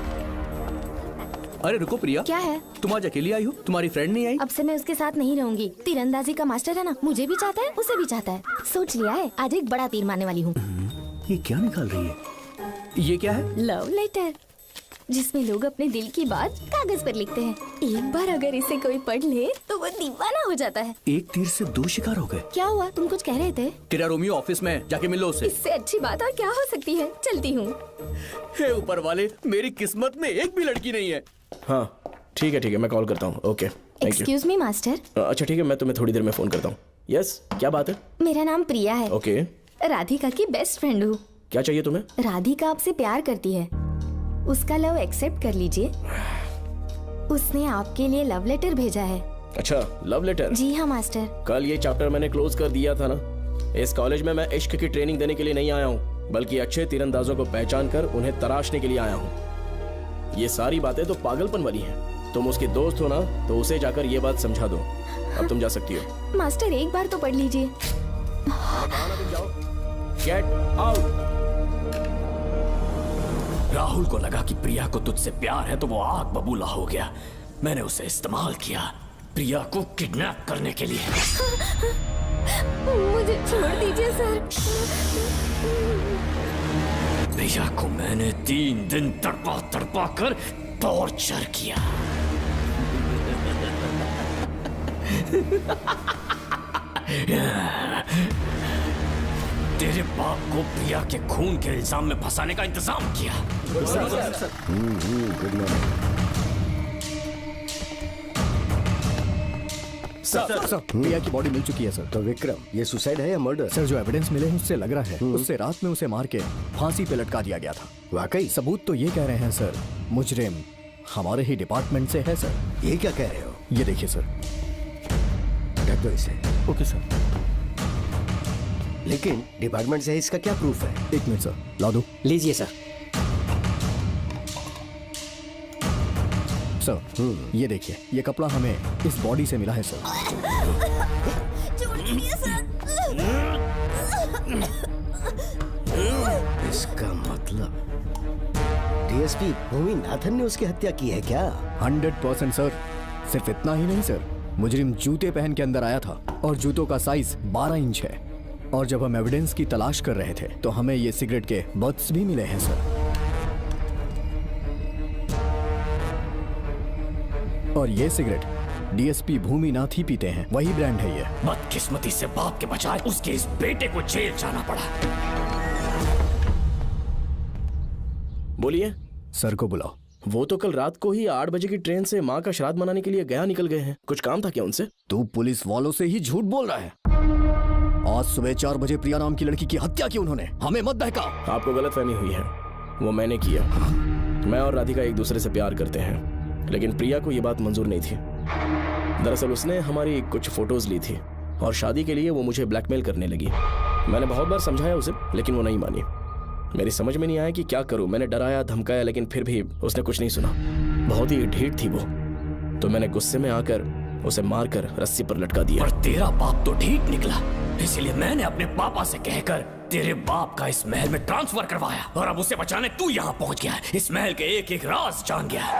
अरे रुको प्रिया, क्या है? तुम आज अकेली आई हो? तुम्हारी फ्रेंड नहीं आई? अब से मैं उसके साथ नहीं रहूंगी। तीरंदाजी का मास्टर है ना, मुझे भी चाहता है, उसे भी चाहता है। सोच लिया है, आज एक बड़ा तीर मारने वाली हूँ। ये क्या निकाल रही है? ये क्या है? लव लेटर, जिसमें लोग अपने दिल की बात कागज पर लिखते हैं। एक बार अगर इसे कोई पढ़ ले तो वो दीवाना हो जाता है। एक तीर से 2 शिकार हो गए। क्या हुआ, तुम कुछ कह रहे थे? तेरा रोमियो ऑफिस में, जाके मिल लो उससे। इससे अच्छी बात और क्या हो सकती है। चलती हूँ। हे ऊपर वाले, मेरी किस्मत में एक भी लड़की नहीं है। हाँ ठीक है, मैं कॉल करता हूँ। Okay, thank you. Excuse me master. अच्छा ठीक है, मैं तुम्हें थोड़ी देर में फोन करता हूँ। यस, क्या बात है? मेरा नाम प्रिया है। ओके। राधिका की बेस्ट फ्रेंड हूँ। क्या चाहिए तुम्हें? राधिका आपसे प्यार करती है, उसका लव एक्सेप्ट कर लीजिए। उसने आपके लिए लव लेटर भेजा है। अच्छा, लव लेटर? जी हाँ मास्टर। कल ये चैप्टर मैंने क्लोज कर दिया था ना। इस कॉलेज में मैं इश्क की ट्रेनिंग देने के लिए नहीं आया हूँ, बल्कि अच्छे तीरंदाजों को पहचान कर उन्हें तराशने के लिए आया हूँ। ये सारी बातें तो पागलपन वाली हैं। तुम उसकी दोस्त हो ना, तो उसे जाकर ये बात समझा दो। अब तुम जा सकती हो। मास्टर एक बार तो पढ़ लीजिए। Get out. राहुल को लगा कि प्रिया को तुझसे प्यार है तो वो आग बबूला हो गया। मैंने उसे इस्तेमाल किया प्रिया को किडनैप करने के लिए। मुझे छोड़ दीजिए सर। प्रिया को मैंने 3 दिन तड़पा कर टॉर्चर किया। तेरे बाप को प्रिया के खून के इल्जाम में फंसाने का इंतजाम किया। सर, प्रिया की बॉडी मिल चुकी है सर। तो विक्रम, ये सुसाइड है या मर्डर? सर, जो एविडेंस मिले हैं उससे लग रहा है उससे रात में उसे मार के फांसी पे लटका दिया गया था। वाकई? सबूत तो ये कह रहे हैं सर, मुजरिम हमारे ही डिपार्टमेंट से है सर। ये क्या कह रहे हो? ये देखिए सर। रख दो इसे। Okay sir. लेकिन डिपार्टमेंट से है, इसका क्या प्रूफ है? 1 मिनट सर, ला दो। लीजिए सर। सर, ये देखिए, ये कपड़ा हमें इस बॉडी से मिला है सर। इसका मतलब डीएसपी भूमि नाथन ने उसकी हत्या की है क्या? 100% सर। सिर्फ इतना ही नहीं सर, मुजरिम जूते पहन के अंदर आया था और जूतों का साइज 12 इंच है। और जब हम एविडेंस की तलाश कर रहे थे तो हमें ये सिगरेट के बट्स भी मिले हैं सर। और ये सिगरेट डीएसपी भूमि नाथ ही पीते हैं, वही ब्रांड है ये। बदकिस्मती से बाप के बजाय उसके इस बेटे को जेल जाना पड़ा। बोलिए। सर को बुलाओ। वो तो कल रात को ही 8 बजे की ट्रेन से माँ का श्राद्ध मनाने के लिए गया निकल गए हैं। कुछ काम था क्या उनसे? तू पुलिस वालों से ही झूठ बोल रहा है। आज सुबह 4 बजे प्रिया नाम की लड़की की हत्या की उन्होंने। हमें मत बहका। आपको गलतफहमी हुई है, वो मैंने किया। मैं और राधिका एक दूसरे से प्यार करते हैं, लेकिन प्रिया को ये बात मंजूर नहीं थी। दरअसल उसने हमारी कुछ फोटोज ली थी और शादी के लिए वो मुझे ब्लैकमेल करने लगी। मैंने बहुत बार समझाया उसे, लेकिन वो नहीं मानी। मेरी समझ में नहीं आया कि क्या करूं। मैंने डराया धमकाया, लेकिन फिर भी उसने कुछ नहीं सुना। बहुत ही ढीठ थी वो, तो मैंने गुस्से में आकर उसे मारकर रस्सी पर लटका दिया। और तेरा बाप तो ढीठ निकला, इसलिए मैंने अपने पापा से कहकर तेरे बाप का इस महल में ट्रांसफर करवाया। और अब उसे बचाने तू यहाँ पहुँच गया है। इस महल के एक एक राज जान गया है।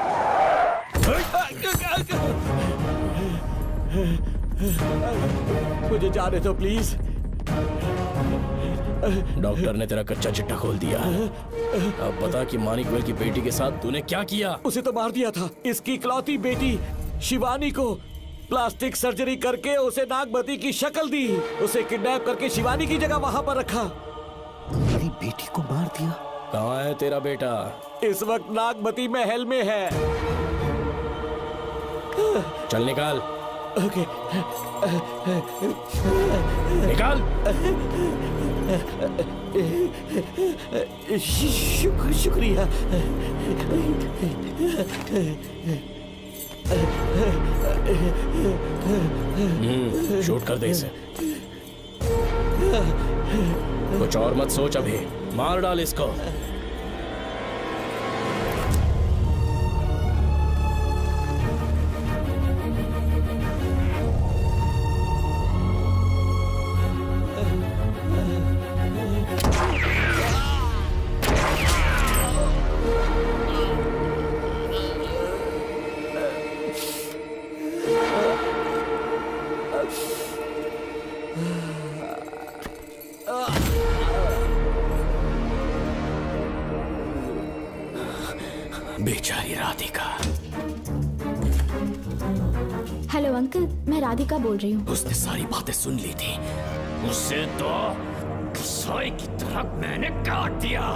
मुझे जाने दो प्लीज। डॉक्टर ने तेरा कच्चा चिट्ठा खोल दिया। अब बता कि मानिकवेल की बेटी के साथ तूने क्या किया? उसे तो मार दिया था। इसकी इकलौती बेटी शिवानी को प्लास्टिक सर्जरी करके उसे नागमती की शक्ल दी। उसे किडनैप करके शिवानी की जगह वहां पर रखा। मेरी बेटी को मार दिया? कहाँ है तेरा बेटा? इस वक्त नागमती महल में है। चल निकाल। ओके। निकाल। शुक्रिया। शूट कर दे इसे। कुछ और मत सोच, अभी मार डाल इसको। बेचारी राधिका। हेलो अंकल, मैं राधिका बोल रही हूँ। उसने सारी बातें सुन ली थी। उसे तो कसाई की तरह मैंने काट दिया।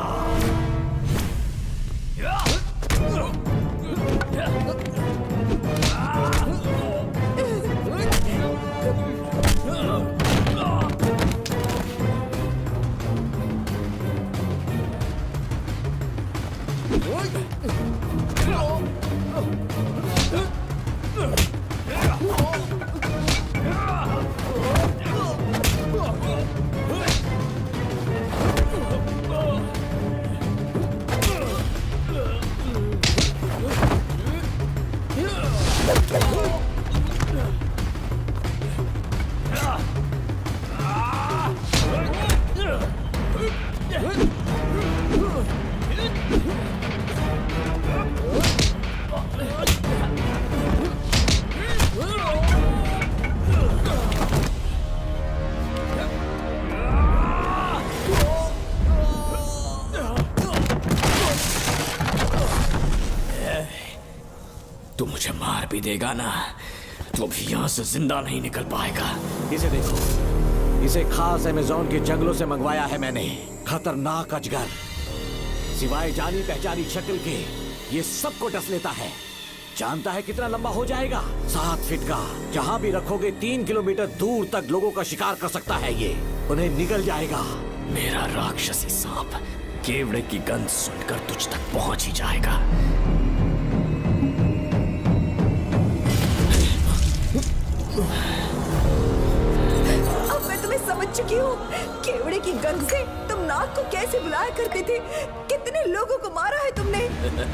तू मुझे मार भी देगा ना, तो भी यहाँ से जिंदा नहीं निकल पाएगा। इसे देखो, इसे खास अमेज़न के जंगलों से मंगवाया है मैंने। खतरनाक अजगर, सिवाय जानी पहचानी शक्ल के ये सबको डस लेता है। जानता है कितना लंबा हो जाएगा? 7 फीट का। जहाँ भी रखोगे 3 किलोमीटर दूर तक लोगों का शिकार कर सकता है ये। उन्हें निगल जाएगा। मेरा राक्षसी सांप केवड़े की गंध सुनकर तुझ तक पहुंच ही जाएगा। अब मैं तुम्हें समझ चुकी हूँ। केवड़े की गंध से तुम नाग को कैसे बुलाया करते थे। कितने लोगों को मारा है तुमने।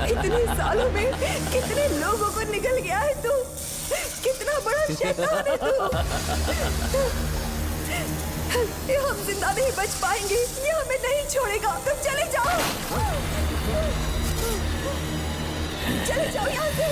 इतने सालों में कितने लोगों को निगल गया है तू। कितना बड़ा शैतान है तू। ये हम जिंदा नहीं बच पाएंगे। ये हमें नहीं छोड़ेगा। तुम चले जाओ, चले जाओ यहाँ से।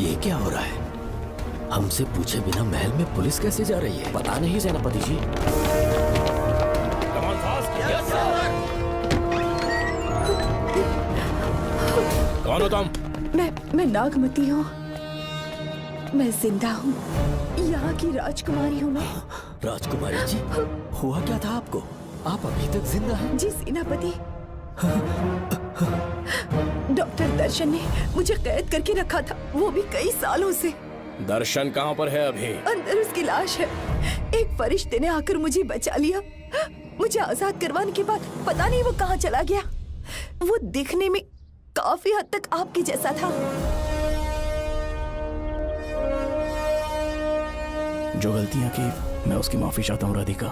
ये क्या हो रहा है? हमसे पूछे बिना महल में पुलिस कैसे जा रही है? पता नहीं सेनापति जी। कौन हो तुम? मैं नागमती हूँ। मैं जिंदा हूँ। यहाँ की राजकुमारी हूँ मैं। राजकुमारी जी, हुआ क्या था आपको? आप अभी तक जिंदा हैं? जी सेनापति। डॉक्टर दर्शन ने मुझे कैद करके रखा था, वो भी कई सालों से। दर्शन कहाँ पर है अभी? अंदर उसकी लाश है। एक फरिश्ते ने आकर मुझे बचा लिया। मुझे आजाद करवाने के बाद पता नहीं वो कहाँ चला गया। वो दिखने में काफी हद तक आपके जैसा था। जो गलतियां की मैं उसकी माफी चाहता हूँ राधिका।